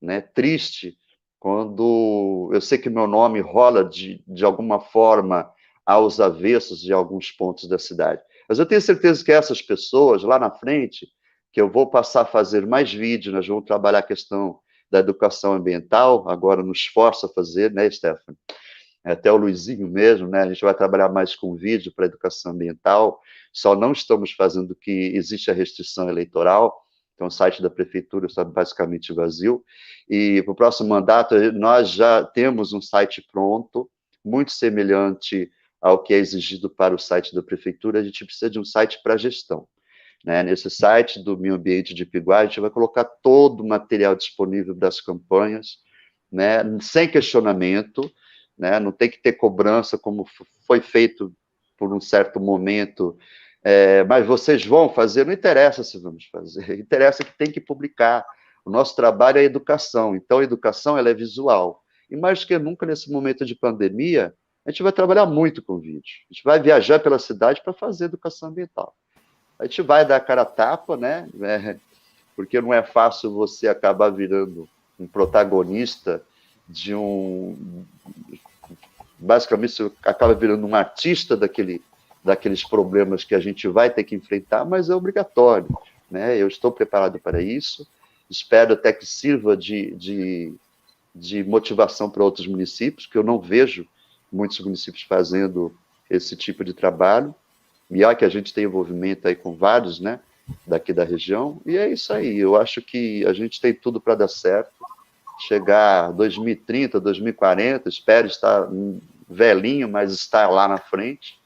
né, triste, quando eu sei que meu nome rola de alguma forma aos avessos de alguns pontos da cidade. Mas eu tenho certeza que essas pessoas, lá na frente, que eu vou passar a fazer mais vídeos, nós vamos trabalhar a questão da educação ambiental, agora nos esforço a fazer, né, Stephanie? Até o Luizinho mesmo, né? A gente vai trabalhar mais com vídeo para educação ambiental, só não estamos fazendo que existe a restrição eleitoral, então o site da prefeitura está basicamente vazio, e para o próximo mandato nós já temos um site pronto, muito semelhante ao que é exigido para o site da prefeitura. A gente precisa de um site para gestão. Né? Nesse site do Meio Ambiente de Piguá, a gente vai colocar todo o material disponível das campanhas, né? Sem questionamento, né? Não tem que ter cobrança, como foi feito por um certo momento, mas vocês vão fazer, não interessa se vamos fazer, interessa que tem que publicar. O nosso trabalho é educação, então a educação ela é visual. E mais que nunca, nesse momento de pandemia, a gente vai trabalhar muito com vídeo. A gente vai viajar pela cidade para fazer educação ambiental. A gente vai dar a cara a tapa, né? Porque não é fácil você acabar virando um protagonista de um... Basicamente, você acaba virando um artista daqueles problemas que a gente vai ter que enfrentar, mas é obrigatório. Né? Eu estou preparado para isso. Espero até que sirva de motivação para outros municípios, que eu não vejo muitos municípios fazendo esse tipo de trabalho, e há que a gente tem envolvimento aí com vários, né, daqui da região, e é isso aí, eu acho que a gente tem tudo para dar certo, chegar 2030, 2040, espero estar velhinho, mas estar lá na frente.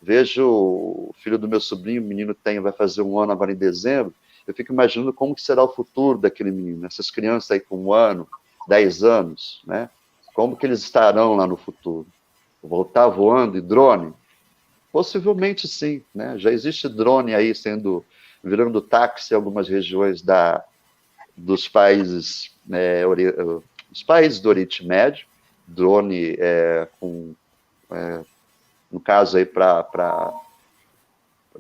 Vejo o filho do meu sobrinho, o menino vai fazer 1 ano agora em dezembro, eu fico imaginando como que será o futuro daquele menino, essas crianças aí com 1 ano, 10 anos, né, como que eles estarão lá no futuro? Voltar voando e drone? Possivelmente sim, né? Já existe drone aí virando táxi em algumas regiões dos países, os países do Oriente Médio, drone no caso aí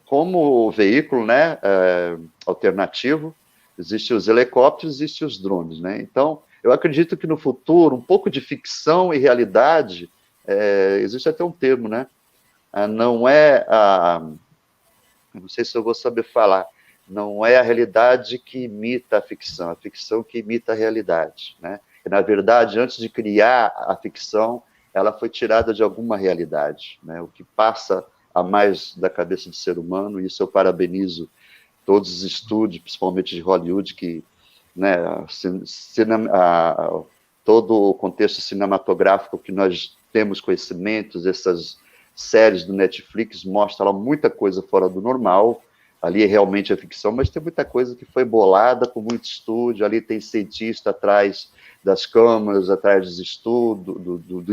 como veículo, né, alternativo. Existem os helicópteros, existem os drones, né? Então, eu acredito que no futuro, um pouco de ficção e realidade, existe até um termo, né? Não é eu não sei se eu vou saber falar, não é a realidade que imita a ficção que imita a realidade, né? E, na verdade, antes de criar a ficção, ela foi tirada de alguma realidade, né? O que passa a mais da cabeça do ser humano, e isso eu parabenizo todos os estúdios, principalmente de Hollywood, que, né, todo o contexto cinematográfico que nós temos conhecimentos, essas séries do Netflix mostram muita coisa fora do normal. Ali realmente é ficção, mas tem muita coisa que foi bolada com muito estúdio. Ali tem cientista atrás das câmeras, atrás do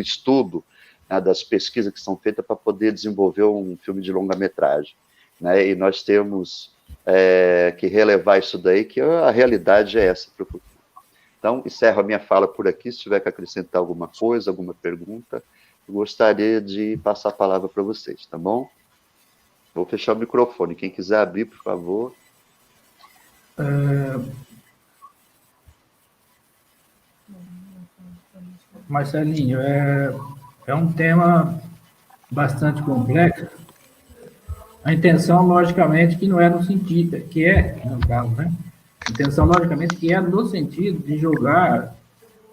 estudo, né, das pesquisas que são feitas para poder desenvolver um filme de longa-metragem, né? E nós temos que relevar isso daí, que a realidade é essa para o futuro. Então, encerro a minha fala por aqui. Se tiver que acrescentar alguma coisa, alguma pergunta, eu gostaria de passar a palavra para vocês, tá bom? Vou fechar o microfone. Quem quiser abrir, por favor. Marcelinho, é um tema bastante complexo. A intenção, logicamente, que não é no sentido, que é, no caso, né? A intenção, logicamente, que é no sentido de jogar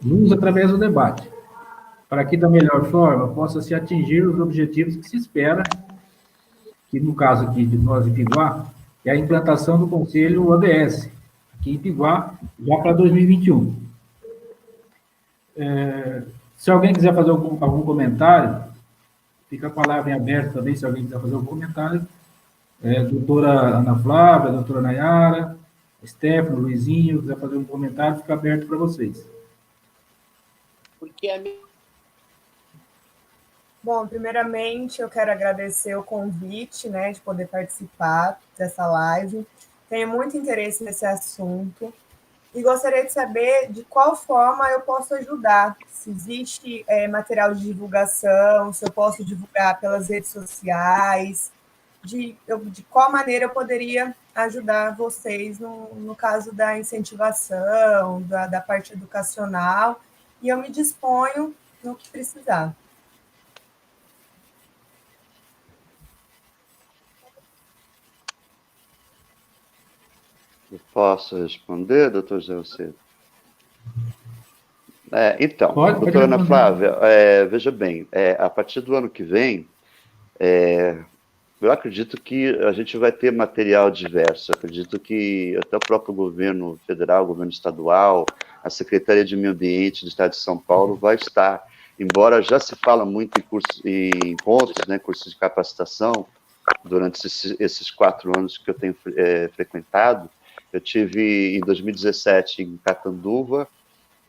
luz através do debate, para que, da melhor forma, possa se atingir os objetivos que se espera, que, no caso aqui de nós em Piguá, é a implantação do Conselho ODS, aqui em Piguá, já para 2021. Se alguém quiser fazer algum comentário, fica a palavra em aberto também, se alguém quiser fazer algum comentário. Doutora Ana Flávia, doutora Nayara, Stefano, Luizinho, quiser fazer um comentário, fica aberto para vocês. Bom, primeiramente, eu quero agradecer o convite, né, de poder participar dessa live. Tenho muito interesse nesse assunto e gostaria de saber de qual forma eu posso ajudar. Se existe material de divulgação, se eu posso divulgar pelas redes sociais, de qual maneira eu poderia ajudar vocês no caso da incentivação, da parte educacional, e eu me disponho no que precisar. Eu posso responder, doutor José Roceto? Então, doutora Ana Flávia, veja bem, a partir do ano que vem, eu acredito que a gente vai ter material diverso. Eu acredito que até o próprio governo federal, o governo estadual, a Secretaria de Meio Ambiente do Estado de São Paulo vai estar, embora já se fala muito em encontros, né, cursos de capacitação, durante esses 4 anos que eu tenho frequentado. Eu tive em 2017 em Catanduva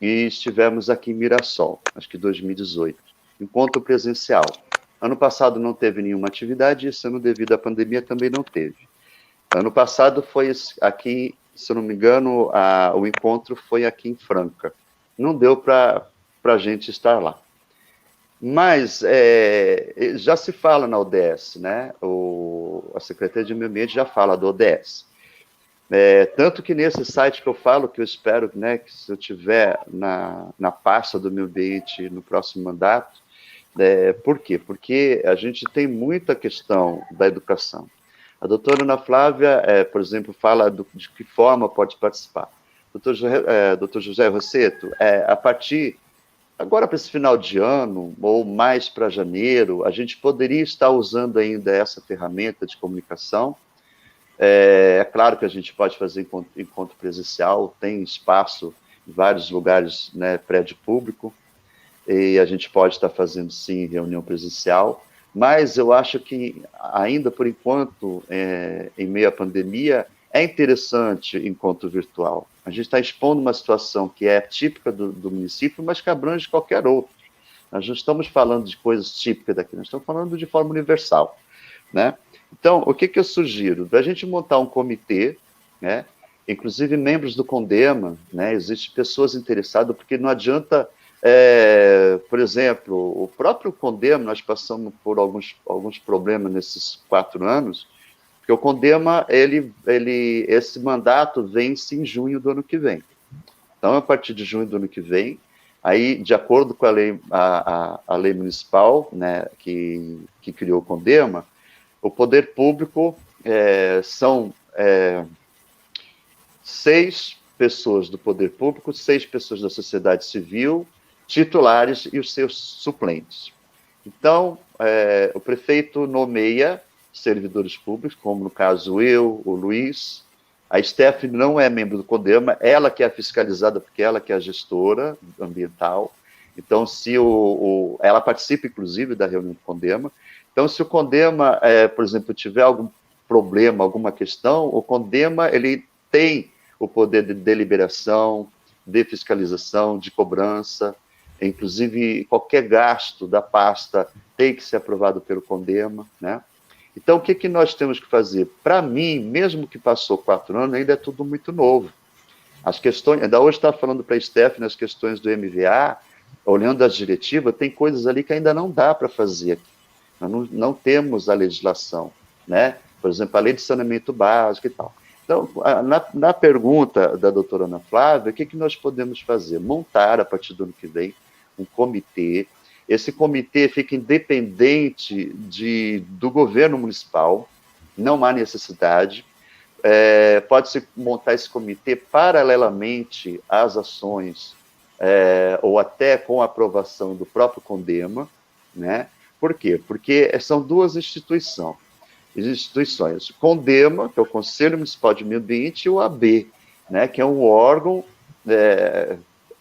e estivemos aqui em Mirassol, acho que 2018, encontro presencial. Ano passado não teve nenhuma atividade, esse ano, devido à pandemia, também não teve. Ano passado foi aqui, se eu não me engano, o encontro foi aqui em Franca. Não deu para a gente estar lá. Mas já se fala na ODS, né? A Secretaria de Meio Ambiente já fala do ODS. Tanto que nesse site que eu falo, que eu espero, né, que se eu tiver na pasta do meio ambiente no próximo mandato, por quê? Porque a gente tem muita questão da educação. A doutora Ana Flávia, por exemplo, fala de que forma pode participar. Doutor José Roceto, a partir, agora para esse final de ano, ou mais para janeiro, a gente poderia estar usando ainda essa ferramenta de comunicação. É claro que a gente pode fazer encontro presencial, tem espaço em vários lugares, né, prédio público, e a gente pode estar fazendo, sim, reunião presencial, mas eu acho que, ainda por enquanto, em meio à pandemia, é interessante encontro virtual. A gente está expondo uma situação que é típica do município, mas que abrange qualquer outro. Nós não estamos falando de coisas típicas daqui, nós estamos falando de forma universal, né? Então, o que eu sugiro? Para a gente montar um comitê, né? Inclusive membros do CONDEMA, né? Existem pessoas interessadas, porque não adianta, por exemplo, o próprio CONDEMA, nós passamos por alguns problemas nesses 4 anos, porque o CONDEMA, esse mandato vence em junho do ano que vem. Então, a partir de junho do ano que vem, aí, de acordo com a lei municipal, né, que criou o CONDEMA, o poder público 6 pessoas do poder público, 6 pessoas da sociedade civil, titulares e os seus suplentes. Então, o prefeito nomeia servidores públicos, como no caso eu, o Luiz. A Stephanie não é membro do CONDEMA, ela que é a fiscalizada, porque ela que é a gestora ambiental. Então, se ela participa, inclusive, da reunião do CONDEMA. Então, se o CONDEMA, por exemplo, tiver algum problema, alguma questão, o CONDEMA ele tem o poder de deliberação, de fiscalização, de cobrança, inclusive qualquer gasto da pasta tem que ser aprovado pelo CONDEMA, né? Então, o que nós temos que fazer? Para mim, mesmo que passou 4 anos, ainda é tudo muito novo. As questões, ainda hoje estava falando para a Stephanie as questões do MVA, olhando as diretivas, tem coisas ali que ainda não dá para fazer aqui. Nós não temos a legislação, né? Por exemplo, a lei de saneamento básico e tal. Então, na pergunta da doutora Ana Flávia, o que nós podemos fazer? Montar, a partir do ano que vem, um comitê. Esse comitê fica independente do governo municipal, não há necessidade. Pode-se montar esse comitê paralelamente às ações, ou até com a aprovação do próprio CONDEMA, né? Por quê? Porque são 2 instituições. O CONDEMA, que é o Conselho Municipal de Meio Ambiente, e o AB, né, que é um órgão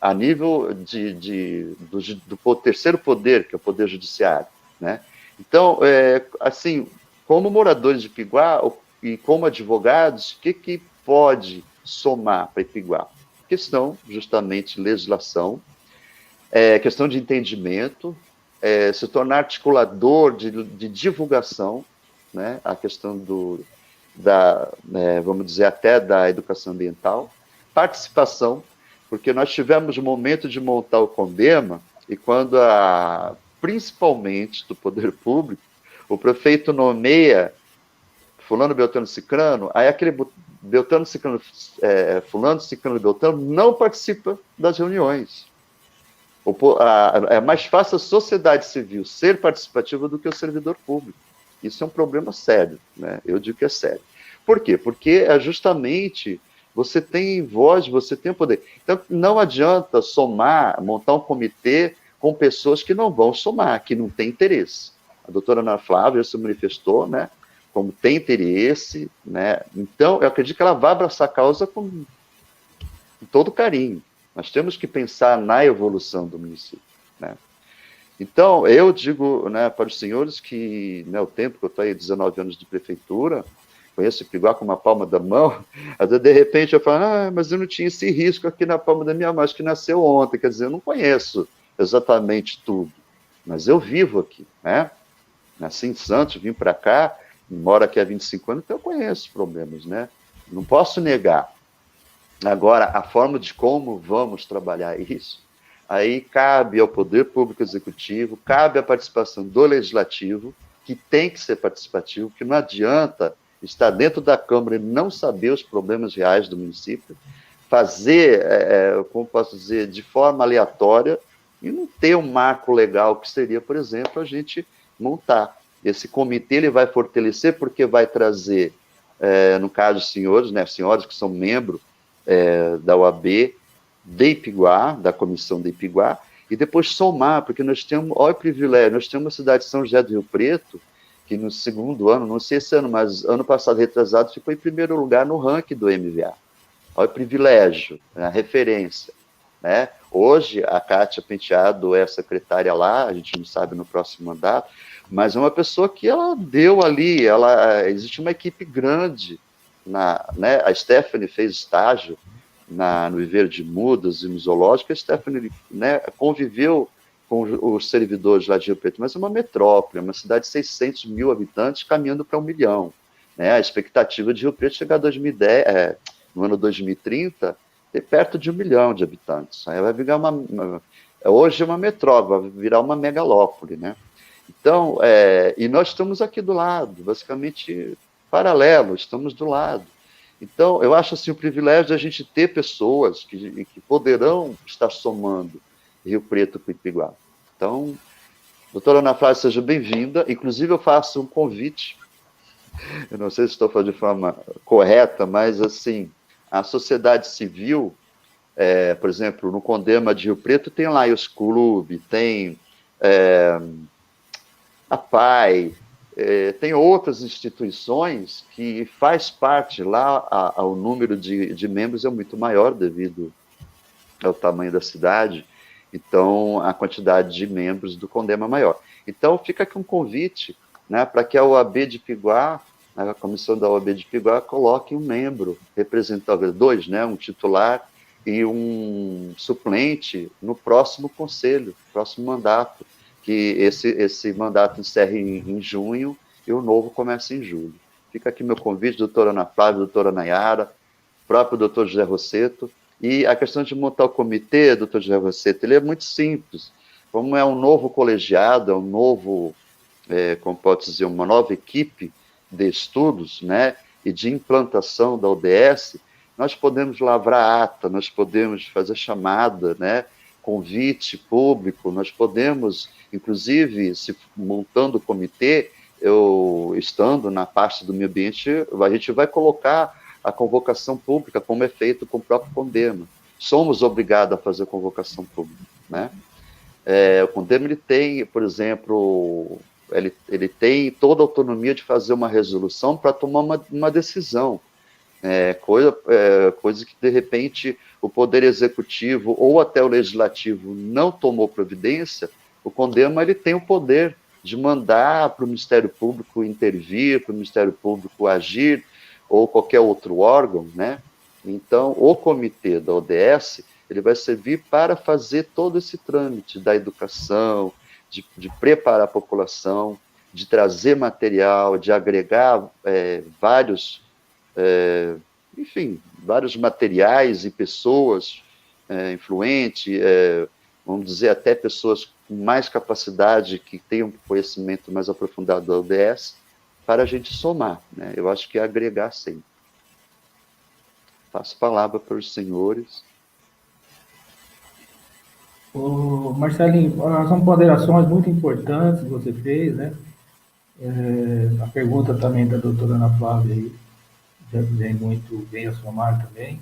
a nível do terceiro poder, que é o Poder Judiciário, né? Então, assim, como moradores de Ipiguá e como advogados, o que pode somar para Ipiguá? Questão, justamente, legislação, questão de entendimento, se tornar articulador de divulgação, né? A questão vamos dizer, até da educação ambiental, participação, porque nós tivemos o momento de montar o CONDEMA, e quando, principalmente do poder público, o prefeito nomeia fulano, beltrano, cicrano, aí aquele beltrano, cicrano, fulano, cicrano, beltrano não participa das reuniões. É mais fácil a sociedade civil ser participativa do que o servidor público. Isso é um problema sério, né? Eu digo que é sério. Por quê? Porque justamente você tem voz, você tem poder. Então, não adianta montar um comitê com pessoas que não vão somar, que não têm interesse. A doutora Ana Flávia se manifestou, né, como tem interesse, né? Então, eu acredito que ela vai abraçar a causa com todo carinho. Nós temos que pensar na evolução do município, né? Então, eu digo, né, para os senhores que, né, o tempo que eu estou aí, 19 anos de prefeitura, conheço Ipiguá com uma palma da mão, até de repente eu falo, mas eu não tinha esse risco aqui na palma da minha mão, acho que nasceu ontem, quer dizer, eu não conheço exatamente tudo, mas eu vivo aqui, né? Nasci em Santos, vim para cá, moro aqui há 25 anos, então eu conheço os problemas, né? Não posso negar. Agora, a forma de como vamos trabalhar isso, aí cabe ao Poder Público Executivo, cabe à participação do Legislativo, que tem que ser participativo, que não adianta estar dentro da Câmara e não saber os problemas reais do município, fazer, como posso dizer, de forma aleatória, e não ter um marco legal, que seria, por exemplo, a gente montar. Esse comitê ele vai fortalecer, porque vai trazer, no caso, senhores, né, senhoras que são membros da OAB, de Ipiguá, da comissão de Ipiguá, e depois somar, porque nós temos, olha o privilégio, nós temos uma cidade de São José do Rio Preto, que no 2º ano, não sei esse ano, mas ano passado, retrasado, ficou em primeiro lugar no ranking do MVA. Olha o privilégio, a referência, né? Hoje, a Kátia Penteado é secretária lá, a gente não sabe no próximo mandato, mas é uma pessoa que ela deu ali, existe uma equipe grande, né? A Stephanie fez estágio no Viveiro de Mudas e no Zoológico, a Stephanie, né, conviveu com os servidores lá de Rio Preto, mas é uma metrópole, uma cidade de 600 mil habitantes caminhando para 1 milhão. Né? A expectativa de Rio Preto chegar a 2010, no ano 2030, ter perto de 1 milhão de habitantes. Aí vai virar hoje é uma metrópole, vai virar uma megalópole, né? Então, e nós estamos aqui do lado, basicamente paralelo, estamos do lado. Então, eu acho assim, o privilégio de a gente ter pessoas que poderão estar somando Rio Preto com Ipiguá. Então, doutora Ana Flávia, seja bem-vinda. Inclusive, eu faço um convite, eu não sei se estou fazendo de forma correta, mas, assim, A sociedade civil, por exemplo, no Condema de Rio Preto, tem lá os clubes, tem a PAI, tem outras instituições que faz parte lá, o número de membros é muito maior devido ao tamanho da cidade, então a quantidade de membros do Condema é maior. Então fica aqui um convite, né, para que a OAB de Piguá, a comissão da OAB de Piguá, coloque um membro representante, 2, né, um titular e um suplente no próximo conselho, próximo mandato, que esse mandato encerre em junho e o novo começa em julho. Fica aqui meu convite, doutora Ana Flávia, doutora Nayara, próprio doutor José Rosseto. E a questão de montar o comitê, doutor José Rosseto, ele é muito simples. Como é um novo colegiado, é um novo, como pode dizer, uma nova equipe de estudos, né, e de implantação da ODS, nós podemos lavrar ata, nós podemos fazer chamada, né, convite público, nós podemos, inclusive, se montando o comitê, eu estando na parte do meio ambiente, a gente vai colocar a convocação pública, como é feito com o próprio Condema. Somos obrigados a fazer convocação pública, né? O Condema, ele tem, por exemplo, ele tem toda a autonomia de fazer uma resolução para tomar uma decisão, coisa que, de repente, o Poder Executivo ou até o Legislativo não tomou providência. O Condema, ele tem o poder de mandar para o Ministério Público intervir, para o Ministério Público agir, ou qualquer outro órgão, né? Então, o comitê da ODS, ele vai servir para fazer todo esse trâmite da educação, de preparar a população, de trazer material, de agregar vários materiais e pessoas influentes, vamos dizer, até pessoas com mais capacidade, que tenham um conhecimento mais aprofundado da ODS, para a gente somar, né? Eu acho que é agregar sempre. Passo a palavra para os senhores. Marcelinho, são ponderações muito importantes que você fez, né? A pergunta também da doutora Ana Flávia aí, já vem muito bem a somar também.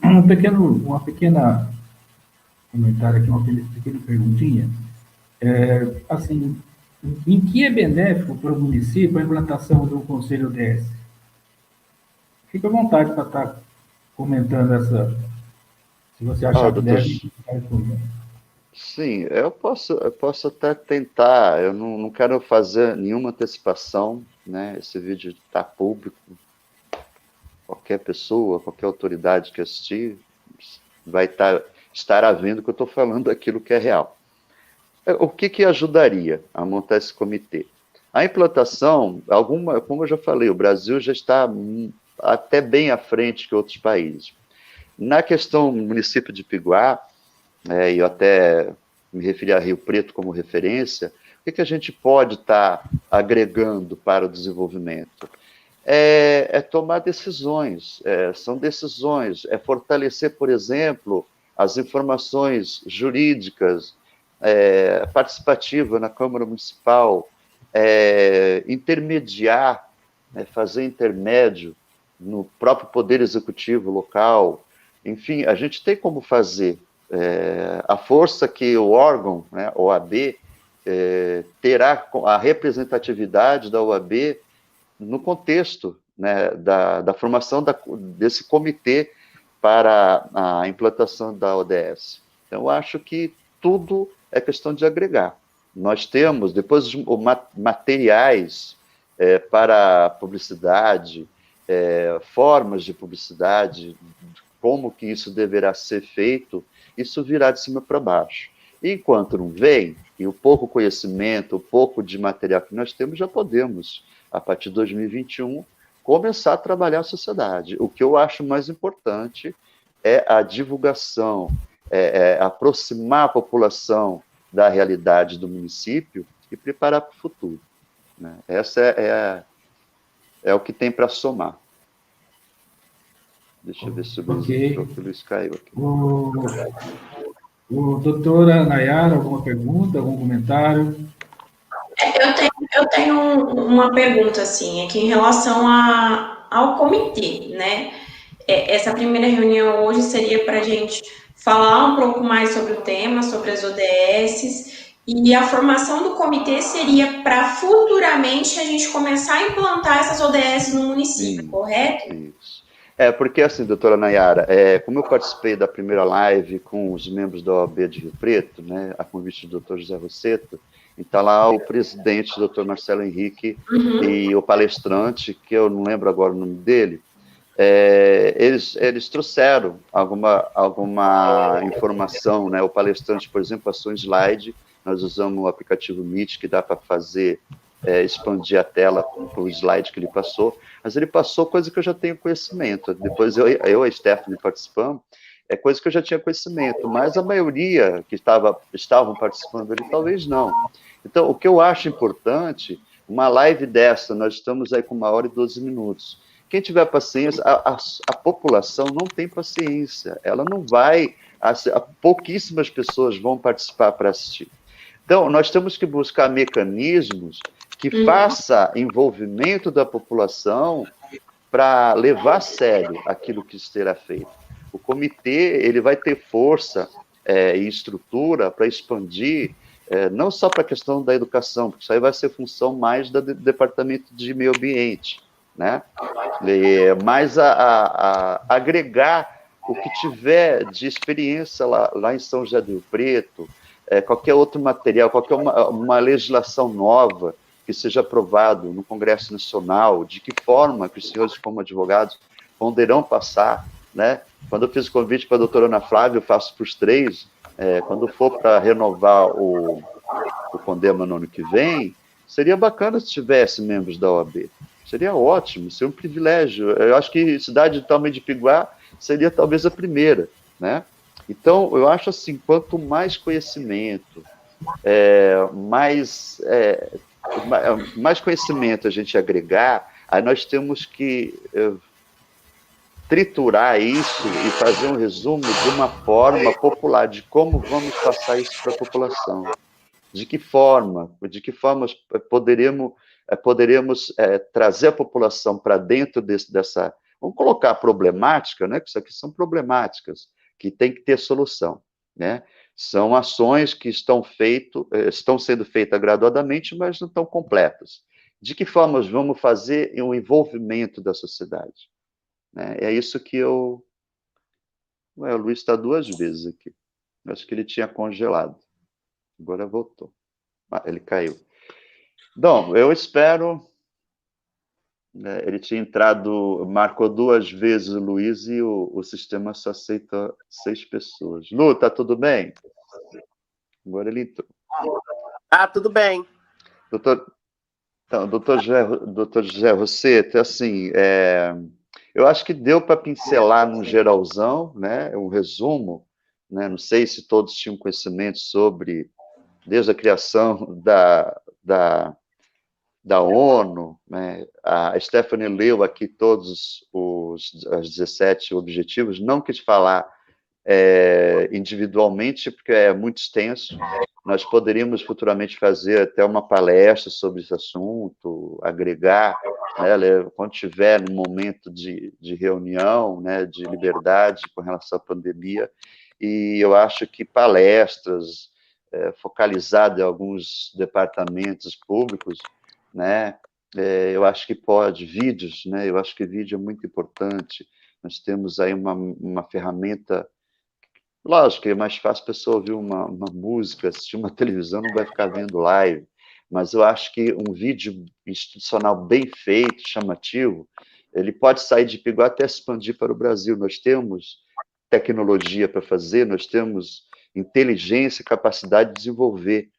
Uma pequena comentário aqui, uma pequena perguntinha. Assim, em que é benéfico para o município a implantação do Conselho ODS? Fique à vontade para estar comentando essa, se você achar que deve. Sim, eu posso até tentar, eu não quero fazer nenhuma antecipação, né? Esse vídeo está público, qualquer pessoa, qualquer autoridade que assistir vai estará vendo que eu estou falando aquilo que é real. O que ajudaria a montar esse comitê? A implantação, como eu já falei, o Brasil já está até bem à frente que outros países. Na questão do município de Piguá, eu até me referi a Rio Preto como referência, o que a gente pode estar agregando para o desenvolvimento? É tomar decisões, são decisões, fortalecer, por exemplo, as informações jurídicas, participativa na Câmara Municipal, intermediar, fazer intermédio no próprio Poder Executivo local. Enfim, a gente tem como fazer. A força que o órgão, né, OAB, terá a representatividade da OAB no contexto, né, da formação desse comitê para a implantação da ODS. Então, eu acho que tudo é questão de agregar. Nós temos, depois, materiais para publicidade, formas de publicidade, como que isso deverá ser feito, isso virá de cima para baixo. E enquanto não vem, e o pouco conhecimento, o pouco de material que nós temos, já podemos, a partir de 2021, começar a trabalhar a sociedade. O que eu acho mais importante é a divulgação, aproximar a população da realidade do município e preparar para o futuro, né? Essa é o que tem para somar. Deixa eu ver se o Luiz caiu aqui. O doutora Nayara, alguma pergunta, algum comentário? Eu tenho uma pergunta, assim, é que em relação ao comitê, né? Essa primeira reunião hoje seria para a gente falar um pouco mais sobre o tema, sobre as ODS, e a formação do comitê seria para futuramente a gente começar a implantar essas ODS no município, correto? Isso. Porque assim, doutora Nayara, como eu participei da primeira live com os membros da OAB de Rio Preto, né, a convite do doutor José Rosseto, então lá o presidente, o doutor Marcelo Henrique, e o palestrante, que eu não lembro agora o nome dele, eles trouxeram alguma informação, né? O palestrante, por exemplo, passou um slide, nós usamos o aplicativo Meet, que dá para fazer, expandir a tela para o slide que ele passou, mas ele passou coisa que eu já tenho conhecimento, depois eu e a Stephanie participamos, coisa que eu já tinha conhecimento, mas a maioria que estavam participando ali, talvez não. Então, o que eu acho importante, uma live dessa, nós estamos aí com 1 hora e 12 minutos, quem tiver paciência, a população não tem paciência, ela não vai, pouquíssimas pessoas vão participar para assistir. Então, nós temos que buscar mecanismos que faça envolvimento da população para levar a sério aquilo que será feito. O comitê, ele vai ter força e estrutura para expandir, não só para a questão da educação, porque isso aí vai ser função mais do Departamento de Meio Ambiente, né? Mas agregar o que tiver de experiência lá em São José do Rio Preto, qualquer outro material, qualquer uma legislação nova que seja aprovado no Congresso Nacional, de que forma que os senhores, como advogados, poderão passar, né? Quando eu fiz o convite para a doutora Ana Flávia, eu faço para os 3, quando for para renovar o Condema no ano que vem, seria bacana se tivesse membros da OAB. Seria ótimo, seria um privilégio. Eu acho que cidade do tamanho de Piguá seria talvez a primeira, né? Então, eu acho assim, quanto mais conhecimento, mais conhecimento a gente agregar, aí nós temos que triturar isso e fazer um resumo de uma forma popular, de como vamos passar isso para a população. De que forma poderemos trazer a população para dentro dessa... Vamos colocar problemática, né? Que isso aqui são problemáticas, que tem que ter solução, né? São ações que estão sendo feitas graduadamente, mas não estão completas. De que forma vamos fazer um envolvimento da sociedade? Né? É isso que eu... o Luiz está 2 vezes aqui. Acho que ele tinha congelado. Agora voltou. Ele caiu. Bom, eu espero... ele tinha entrado, marcou 2 vezes o Luiz e o sistema só aceita 6 pessoas. Lu, tá tudo bem? Agora ele entrou. Tudo bem. Doutor José Rosseto, assim, eu acho que deu para pincelar num geralzão, né, um resumo, né, não sei se todos tinham conhecimento sobre, desde a criação da ONU, né? A Stephanie leu aqui todos os 17 objetivos, não quis falar individualmente, porque é muito extenso, nós poderíamos futuramente fazer até uma palestra sobre esse assunto, agregar, né, quando tiver no momento de reunião, né, de liberdade com relação à pandemia, e eu acho que palestras focalizadas em alguns departamentos públicos, né? Eu acho que vídeos, né? Eu acho que vídeo é muito importante. Nós temos aí uma ferramenta, lógico que é mais fácil a pessoa ouvir uma música, assistir uma televisão, não vai ficar vendo live, mas eu acho que um vídeo institucional bem feito, chamativo, ele pode sair de Piguá até se expandir para o Brasil. Nós temos tecnologia para fazer, nós temos inteligência, capacidade de desenvolver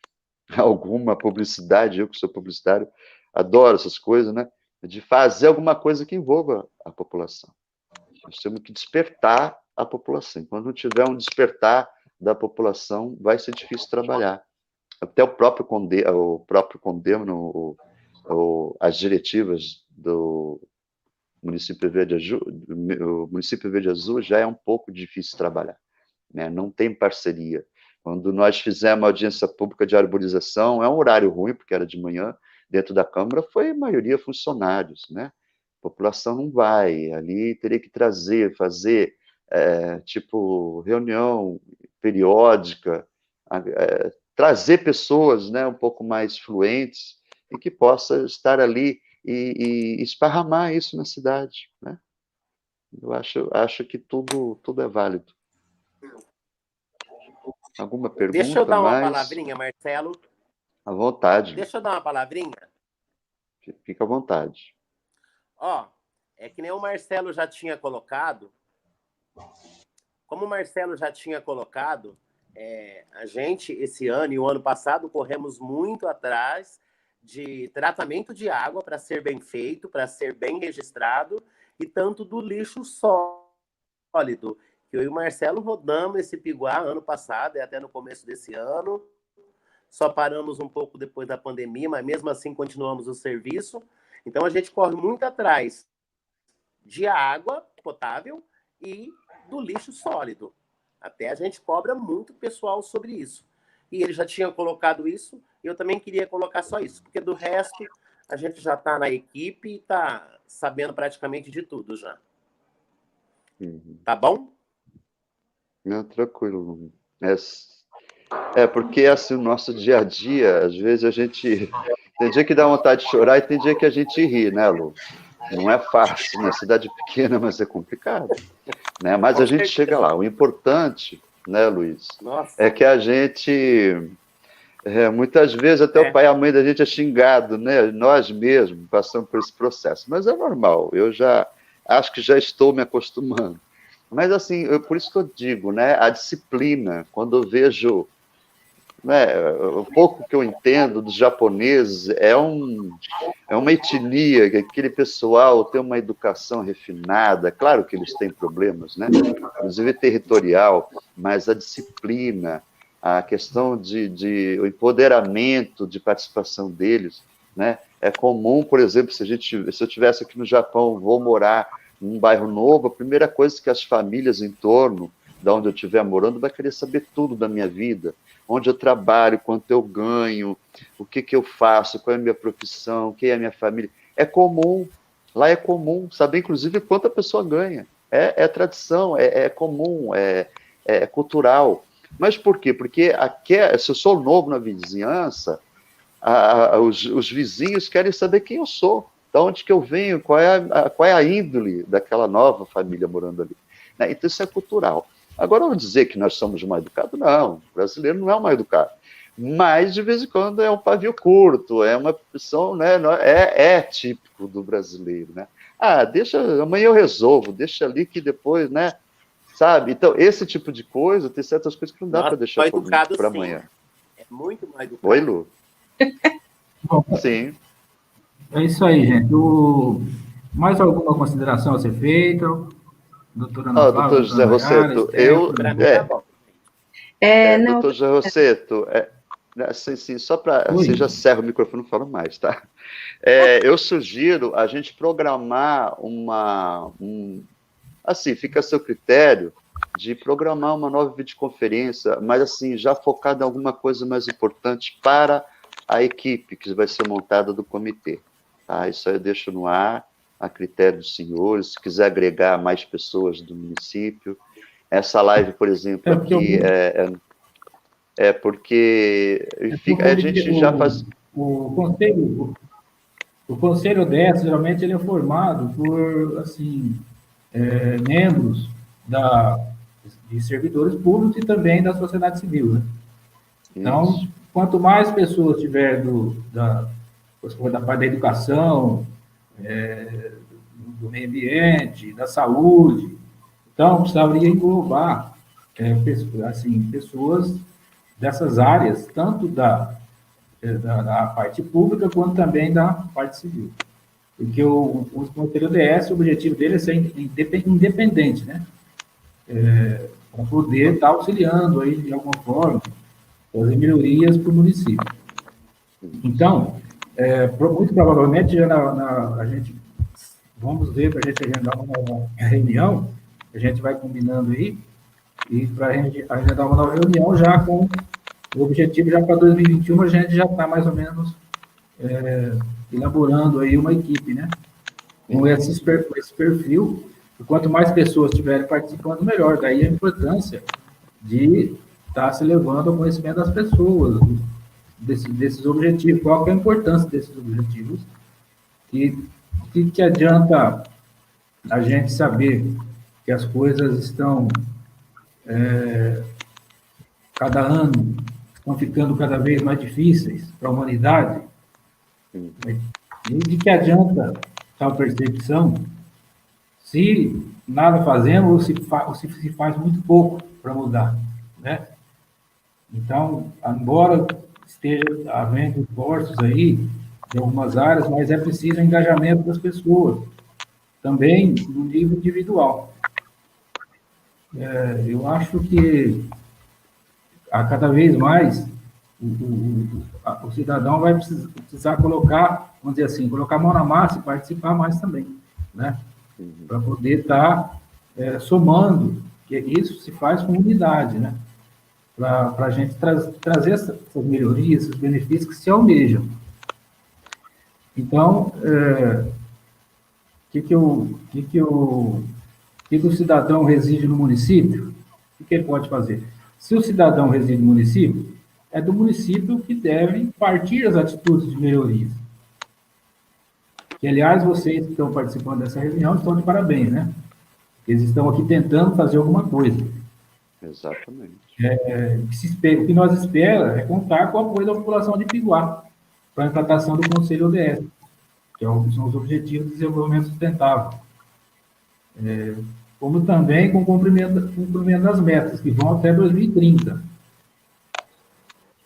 alguma publicidade, eu que sou publicitário, adoro essas coisas, né? De fazer alguma coisa que envolva a população. Nós temos que despertar a população. Quando não tiver um despertar da população, vai ser difícil trabalhar. Até o próprio Condema, as diretivas do município Verde Azul já é um pouco difícil trabalhar, né? Não tem parceria. Quando nós fizemos a audiência pública de arborização, é um horário ruim, porque era de manhã, dentro da Câmara, foi a maioria funcionários, né? população não vai, ali teria que fazer tipo reunião periódica, trazer pessoas, né, um pouco mais fluentes e que possa estar ali e esparramar isso na cidade, né? Eu acho que tudo é válido. Alguma pergunta mais? Deixa eu dar uma palavrinha, Marcelo. À vontade. Deixa eu dar uma palavrinha. Fica à vontade. Ó, é que nem o Marcelo já tinha colocado. Como o Marcelo já tinha colocado, a gente, esse ano e o ano passado, corremos muito atrás de tratamento de água para ser bem feito, para ser bem registrado, e tanto do lixo sólido. Eu e o Marcelo rodamos esse Piguá ano passado e até no começo desse ano. Só paramos um pouco depois da pandemia, mas mesmo assim continuamos o serviço. Então a gente corre muito atrás de água potável e do lixo sólido. Até a gente cobra muito pessoal sobre isso. E ele já tinha colocado isso, e eu também queria colocar só isso, porque do resto a gente já está na equipe e está sabendo praticamente de tudo já. Tá bom? Não, tranquilo. Porque assim, o nosso dia a dia, às vezes a gente... Tem dia que dá vontade de chorar e tem dia que a gente ri, né, Lu? Não é fácil, né? Cidade pequena, mas é complicado. Né? Mas a gente chega lá. O importante, né, Luiz, é que a gente... muitas vezes até o pai e a mãe da gente é xingado, né? Nós mesmos passamos por esse processo. Mas é normal. Eu já acho que já estou me acostumando. Mas, assim, por isso que eu digo, né, a disciplina, quando eu vejo, né, o pouco que eu entendo dos japoneses, é uma etnia, que aquele pessoal tem uma educação refinada, claro que eles têm problemas, né, inclusive territorial, mas a disciplina, a questão o empoderamento de participação deles, né, é comum, por exemplo, se eu estivesse aqui no Japão, vou morar num bairro novo, a primeira coisa que as famílias em torno de onde eu estiver morando vai querer saber tudo da minha vida, onde eu trabalho, quanto eu ganho, o que eu faço, qual é a minha profissão, quem é a minha família. É comum, lá é comum, saber inclusive quanto a pessoa ganha. É tradição, é comum, é cultural. Mas por quê? Porque se eu sou novo na vizinhança, os vizinhos querem saber quem eu sou. De onde que eu venho, qual é a índole daquela nova família morando ali. Né? Então, isso é cultural. Agora, não dizer que nós somos mal educados, não. O brasileiro não é mal educado. Mas, de vez em quando, é um pavio curto, é uma opção, né? É típico do brasileiro. Né? Amanhã eu resolvo, deixa ali que depois, né? Sabe? Então, esse tipo de coisa, tem certas coisas que não dá para deixar para amanhã. É muito mais educado. Oi, Lu? Sim. É isso aí, gente. Mais alguma consideração a ser feita? Doutora Ana Flávia, doutor José Rosseto, doutor José Rosseto, assim, só para... Você já serra o microfone, não falo mais, tá? Eu sugiro a gente programar assim, fica a seu critério, de programar uma nova videoconferência, mas assim, já focada em alguma coisa mais importante para a equipe que vai ser montada do comitê. Tá? Isso aí eu deixo no ar, a critério dos senhores, se quiser agregar mais pessoas do município. Essa live, por exemplo, aqui porque a gente já faz... O conselho dessa, geralmente, ele é formado por, assim, membros de servidores públicos e também da sociedade civil, né? Então, quanto mais pessoas tiver da parte da educação, do meio ambiente, da saúde, então precisaria englobar pessoas dessas áreas, tanto da parte pública quanto também da parte civil. Porque o Conselho ODS, o objetivo dele é ser independente, né? Para poder estar auxiliando aí, de alguma forma, fazer melhorias para o município. Então, muito provavelmente, a gente vamos ver para a gente agendar uma nova reunião, a gente vai combinando aí, e para a gente agendar uma nova reunião já com o objetivo, já para 2021, a gente já está mais ou menos elaborando aí uma equipe, né? com esse perfil, e quanto mais pessoas estiverem participando, melhor. Daí a importância de estar se levando ao conhecimento das pessoas, desses objetivos. Qual que é a importância desses objetivos? E o que adianta a gente saber que as coisas estão, cada ano, estão ficando cada vez mais difíceis para a humanidade? E de que adianta tal percepção se nada fazemos ou se faz muito pouco para mudar, né? Então, embora esteja havendo esforços aí em algumas áreas, mas é preciso o engajamento das pessoas, também no nível individual. Eu acho que a cada vez mais o cidadão vai precisar colocar, vamos dizer assim, colocar a mão na massa e participar mais também, né? Para poder estar somando, que isso se faz com unidade, né? Para a gente trazer essas melhorias, esses benefícios que se almejam. Então, o cidadão reside no município, o que ele pode fazer? Se o cidadão reside no município, é do município que deve partir as atitudes de melhorias. Que, aliás, vocês que estão participando dessa reunião estão de parabéns, né? Eles estão aqui tentando fazer alguma coisa. Exatamente. O que nós esperamos é contar com o apoio da população de Piguá para a implantação do Conselho ODS, que são os Objetivos de Desenvolvimento Sustentável. Como também com o cumprimento das metas, que vão até 2030,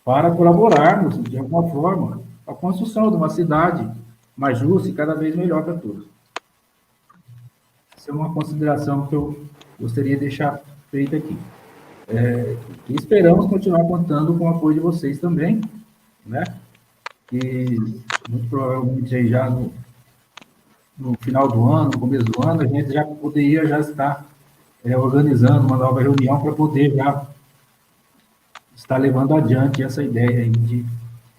para colaborarmos, de alguma forma, com a construção de uma cidade mais justa e cada vez melhor para todos. Essa é uma consideração que eu gostaria de deixar feita aqui. E esperamos continuar contando com o apoio de vocês também, né? E muito provavelmente aí já no final do ano, no começo do ano, a gente já poderia já estar organizando uma nova reunião para poder já estar levando adiante essa ideia aí de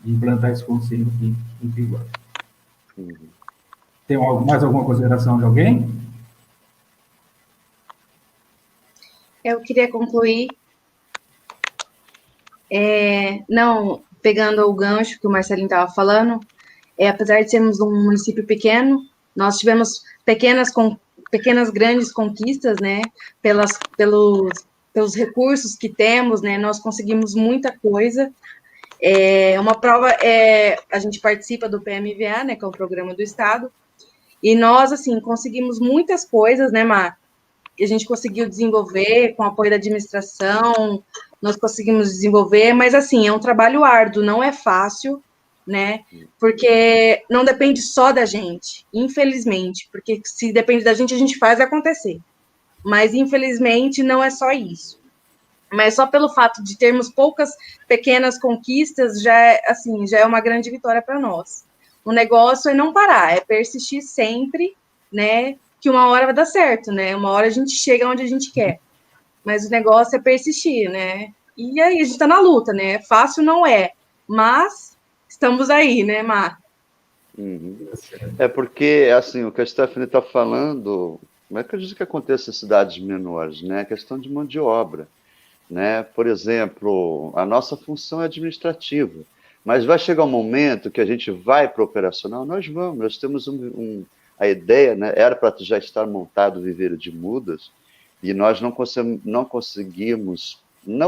implantar esse conselho aqui em Piguá. Tem mais alguma consideração de alguém? Eu queria concluir, não pegando o gancho que o Marcelinho estava falando, apesar de sermos um município pequeno, nós tivemos pequenas grandes conquistas, né? Pelos recursos que temos, né? Nós conseguimos muita coisa. Uma prova a gente participa do PMVA, né? Que é o Programa do Estado, e nós, assim, conseguimos muitas coisas, né, Mar? A gente conseguiu desenvolver com o apoio da administração, nós conseguimos desenvolver, mas, assim, é um trabalho árduo, não é fácil, né? Porque não depende só da gente, infelizmente, porque se depende da gente, a gente faz acontecer. Mas, infelizmente, não é só isso. Mas só pelo fato de termos poucas pequenas conquistas, já é uma grande vitória para nós. O negócio é não parar, é persistir sempre, né? Que uma hora vai dar certo, né? Uma hora a gente chega onde a gente quer. Mas o negócio é persistir, né? E aí a gente está na luta, né? Fácil não é, mas estamos aí, né, Mar? Porque, assim, o que a Stephanie está falando, não é que eu digo que aconteça em cidades menores, né? É questão de mão de obra, né? Por exemplo, a nossa função é administrativa, mas vai chegar um momento que a gente vai para o operacional, nós temos a ideia, né? Era para já estar montado o viveiro de mudas, e nós não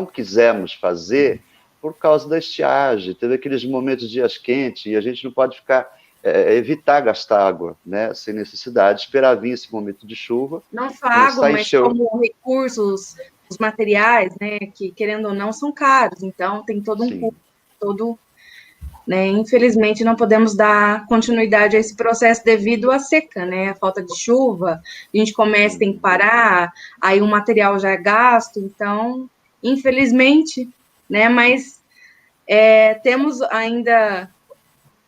quisemos fazer por causa da estiagem. Teve aqueles momentos de dias quentes, e a gente não pode evitar gastar água, né? Sem necessidade, esperar vir esse momento de chuva. Não só água, mas como recursos, os materiais, né? Que, querendo ou não, são caros, então tem todo um custo, né? Infelizmente, não podemos dar continuidade a esse processo devido à seca, né? A falta de chuva, a gente começa, tem que parar, aí o material já é gasto, então, infelizmente, né? Mas temos ainda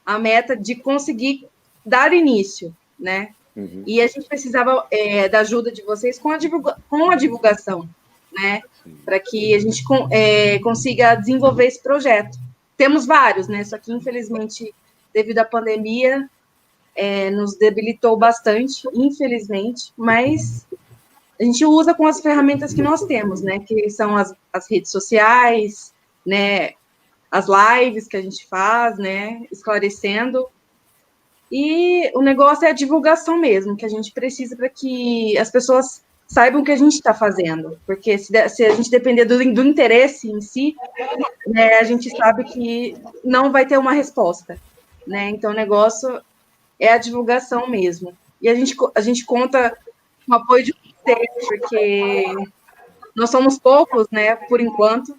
a meta de conseguir dar início, né? E a gente precisava da ajuda de vocês com a divulgação, né? Para que a gente consiga desenvolver esse projeto. Temos vários, né? Só que, infelizmente, devido à pandemia, nos debilitou bastante, infelizmente, mas a gente usa com as ferramentas que nós temos, né, que são as redes sociais, né, as lives que a gente faz, né, esclarecendo. E o negócio é a divulgação mesmo, que a gente precisa para que as pessoas saibam o que a gente está fazendo, porque se a gente depender do interesse em si, né, a gente sabe que não vai ter uma resposta, né, então o negócio é a divulgação mesmo. E a gente conta com o apoio de vocês, porque nós somos poucos, né, por enquanto,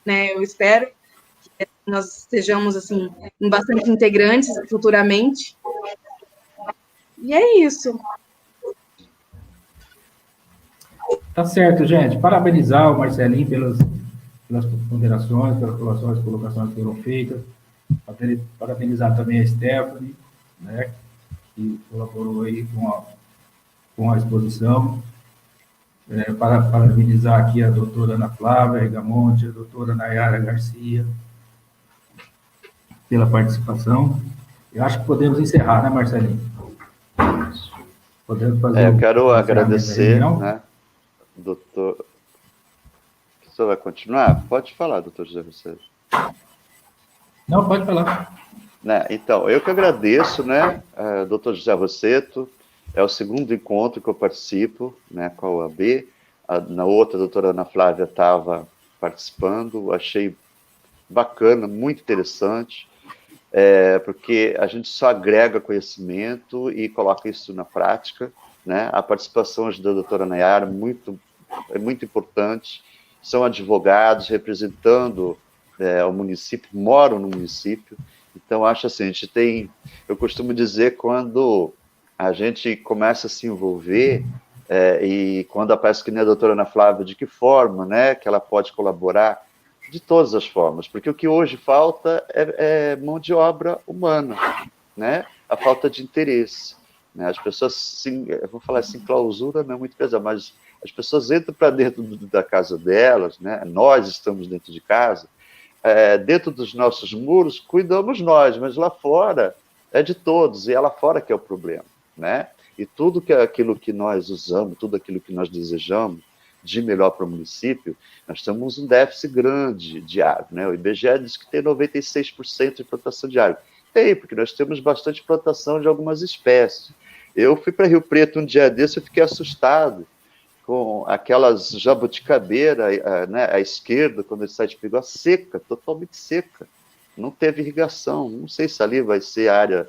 né, eu espero que nós sejamos, assim, bastante integrantes futuramente. E é isso. Tá certo, gente. Parabenizar o Marcelinho pelas ponderações, pelas colocações que foram feitas. Parabenizar também a Stephanie, né, que colaborou aí com a exposição. Parabenizar aqui a doutora Ana Flávia Rigamonti, a doutora Nayara Garcia, pela participação. Eu acho que podemos encerrar, né, Marcelinho? Podemos fazer eu quero agradecer, né, doutor... O senhor vai continuar? Pode falar, doutor José Roceiro. Não, pode falar. Né, então, eu que agradeço, né, doutor José Rosseto. É o segundo encontro que eu participo, né, com a OAB. Na outra, a doutora Ana Flávia estava participando. Achei bacana, muito interessante, porque a gente só agrega conhecimento e coloca isso na prática, né? A participação da doutora Nayara é muito importante. São advogados representando o município, moram no município. Então, acho assim, eu costumo dizer, quando a gente começa a se envolver, e quando aparece que nem a doutora Ana Flávia, de que forma, né, que ela pode colaborar, de todas as formas, porque o que hoje falta é mão de obra humana, né, a falta de interesse, né, as pessoas, eu vou falar assim, clausura não é muito pesado, mas as pessoas entram para dentro da casa delas, né, nós estamos dentro de casa, dentro dos nossos muros, cuidamos nós, mas lá fora é de todos, e é lá fora que é o problema, né? E tudo aquilo que nós usamos, tudo aquilo que nós desejamos de melhor para o município, nós temos um déficit grande de água, né? O IBGE diz que tem 96% de plantação de água. Tem, porque nós temos bastante plantação de algumas espécies. Eu fui para Rio Preto um dia desse, eu fiquei assustado com aquelas jabuticabeira, né, à esquerda, quando ele sai de Piguá, seca, totalmente seca. Não teve irrigação. Não sei se ali vai ser área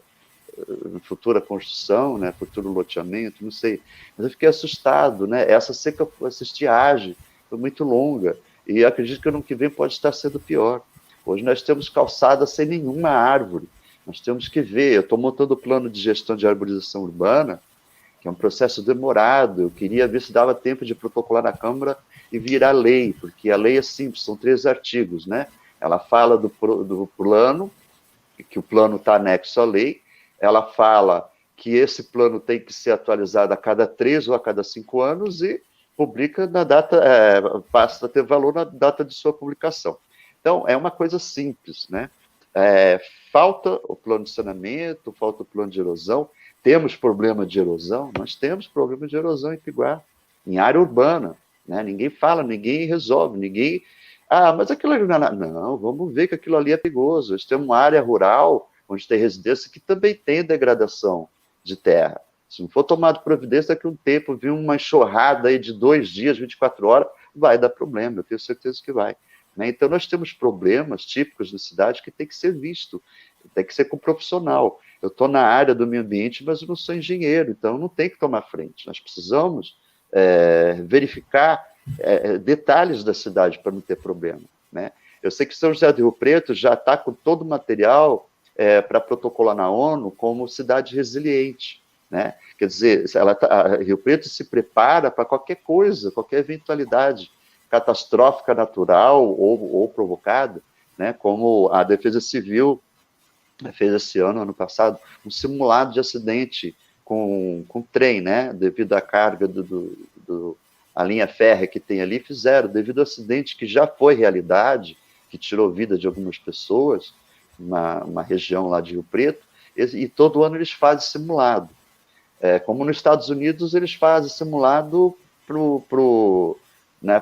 futura construção, né, futuro loteamento, não sei. Mas eu fiquei assustado, né? Essa seca, essa estiagem foi muito longa. E acredito que ano que vem pode estar sendo pior. Hoje nós temos calçada sem nenhuma árvore. Nós temos que ver. Eu estou montando o plano de gestão de arborização urbana, que é um processo demorado. Eu queria ver se dava tempo de protocolar na Câmara e virar lei, porque a lei é simples, são 3 artigos, né? Ela fala do plano, que o plano está anexo à lei. Ela fala que esse plano tem que ser atualizado a cada 3 ou a cada 5 anos e publica na data, passa a ter valor na data de sua publicação. Então, é uma coisa simples, né? Falta o plano de saneamento, falta o plano de erosão. Temos problema de erosão? Nós temos problema de erosão em Piguá, em área urbana, né? Ninguém fala, ninguém resolve, ninguém... mas aquilo ali não, vamos ver que aquilo ali é perigoso. Nós temos uma área rural, onde tem residência, que também tem degradação de terra. Se não for tomado providência, daqui a um tempo, vir uma enxurrada aí de 2 dias, 24 horas, vai dar problema, eu tenho certeza que vai. Né? Então, nós temos problemas típicos da cidade que tem que ser visto, tem que ser com profissional. Eu estou na área do meio ambiente, mas eu não sou engenheiro, então não tem que tomar frente. Nós precisamos verificar detalhes da cidade para não ter problema. Né? Eu sei que São José do Rio Preto já está com todo o material para protocolar na ONU como cidade resiliente, né? Quer dizer, Rio Preto se prepara para qualquer coisa, qualquer eventualidade catastrófica natural ou provocada, né? Como a Defesa Civil fez esse ano passado, um simulado de acidente com trem, né? Devido à carga a linha férrea que tem ali, fizeram, devido ao acidente que já foi realidade, que tirou vida de algumas pessoas, uma região lá de Rio Preto, e todo ano eles fazem simulado. Como nos Estados Unidos, eles fazem simulado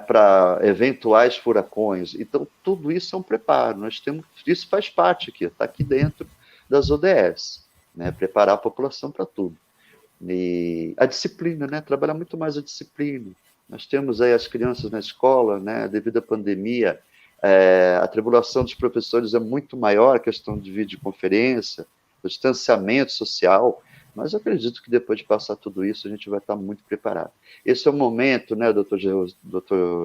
para eventuais furacões. Então, tudo isso é um preparo. Isso faz parte aqui, está aqui dentro das ODS, né? Preparar a população para tudo. E a disciplina, né? Trabalhar muito mais a disciplina. Nós temos aí as crianças na escola, né? Devido à pandemia, a tribulação dos professores é muito maior, a questão de videoconferência, o distanciamento social, mas eu acredito que depois de passar tudo isso, a gente vai estar muito preparado. Esse é o momento, né, doutor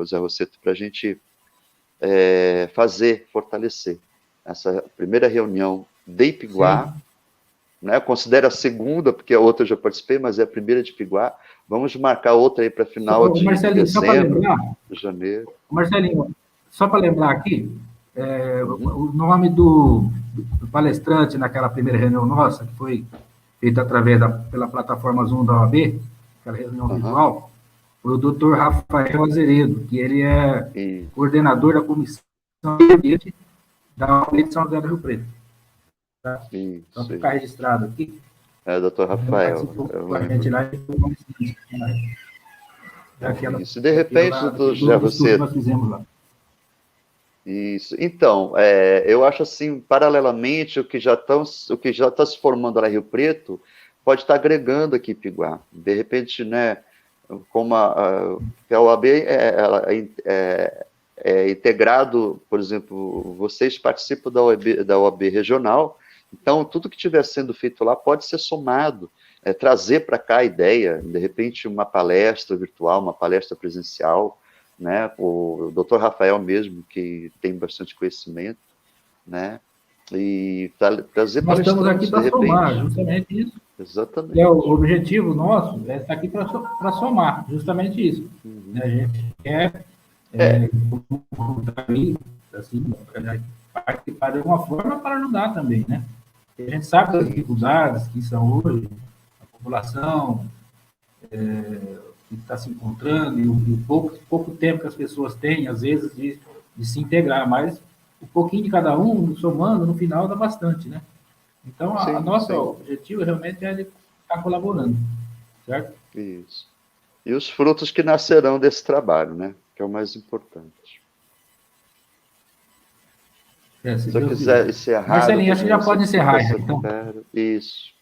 Zé Rosseto, para a gente fortalecer essa primeira reunião de Ipiguá, né, considero a segunda, porque a outra eu já participei, mas é a primeira de Ipiguá. Vamos marcar outra aí para final de dezembro, de janeiro. Marcelinho, só para lembrar aqui, o nome do palestrante naquela primeira reunião nossa, que foi feita através pela plataforma Zoom da OAB, aquela reunião virtual, foi o doutor Rafael Azeredo, que ele é coordenador da comissão de ambiente da OAB de São José do Rio Preto. Tá? Então, ficar registrado aqui. Doutor Rafael. A gente lá Isso, de repente, doutor Zé Rosseto. Nós fizemos lá. Isso. Então, eu acho assim, paralelamente, o que já está se formando lá em Rio Preto pode estar agregando aqui em Ipiguá. De repente, né, como a OAB é integrado, por exemplo, vocês participam da OAB regional, então tudo que estiver sendo feito lá pode ser somado, trazer para cá a ideia, de repente uma palestra virtual, uma palestra presencial, né, o doutor Rafael mesmo, que tem bastante conhecimento, né, e trazer nós estamos aqui para somar, justamente isso. Exatamente. O objetivo nosso é estar aqui para somar, justamente isso. A gente quer assim, participar de alguma forma para ajudar também, né? E a gente sabe das dificuldades que são hoje, a população que está se encontrando e o pouco tempo que as pessoas têm, às vezes, de se integrar, mas um pouquinho de cada um, somando, no final dá bastante, né? Então, nosso objetivo realmente é de estar colaborando, certo? Isso. E os frutos que nascerão desse trabalho, né? Que é o mais importante. Se eu quiser encerrar... Marcelinho, acho que já pode encerrar. Então. Isso.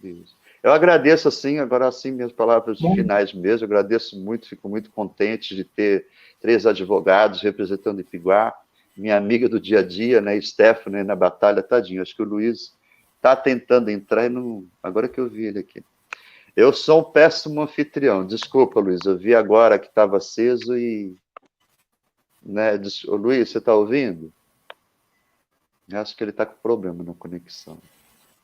Eu agradeço, assim, agora sim, minhas palavras finais mesmo, eu agradeço muito, fico muito contente de ter 3 advogados representando Ipiguá, minha amiga do dia a dia, né, Stephanie, na batalha, tadinho, acho que o Luiz está tentando entrar e não... Agora que eu vi ele aqui. Eu sou um péssimo anfitrião, desculpa, Luiz, eu vi agora que estava aceso e... Né, Luiz, você está ouvindo? Eu acho que ele está com problema na conexão.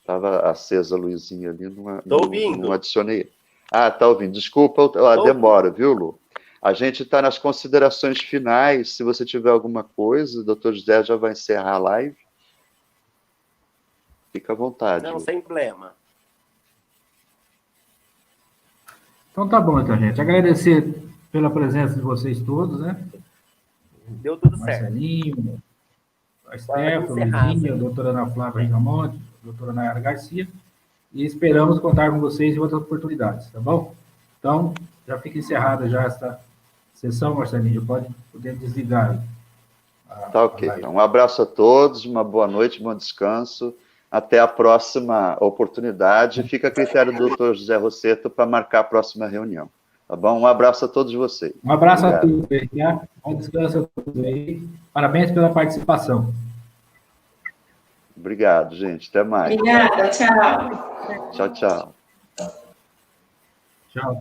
Estava acesa a luzinha ali, não adicionei. Está ouvindo. Desculpa a demora, viu, Lu? A gente está nas considerações finais. Se você tiver alguma coisa, o doutor José já vai encerrar a live. Fica à vontade. Não, sem problema. Então tá bom, então, gente. Agradecer pela presença de vocês todos, né? Deu tudo certo. Marcelinho, a Stephanie, a Luizinha, a doutora Ana Flávia Rigamonte, a doutora Nayara Garcia, e esperamos contar com vocês em outras oportunidades, tá bom? Então, já fica encerrada já esta sessão, Marcelinho, poder desligar aí. Tá ok. Então, um abraço a todos, uma boa noite, bom descanso, até a próxima oportunidade, fica a critério do doutor José Rosseto para marcar a próxima reunião, tá bom? Um abraço a todos vocês. Um abraço a todos aí, tá? Bom descanso a todos aí. Parabéns pela participação. Obrigado, gente. Até mais. Obrigada, tchau. Tchau. Tchau.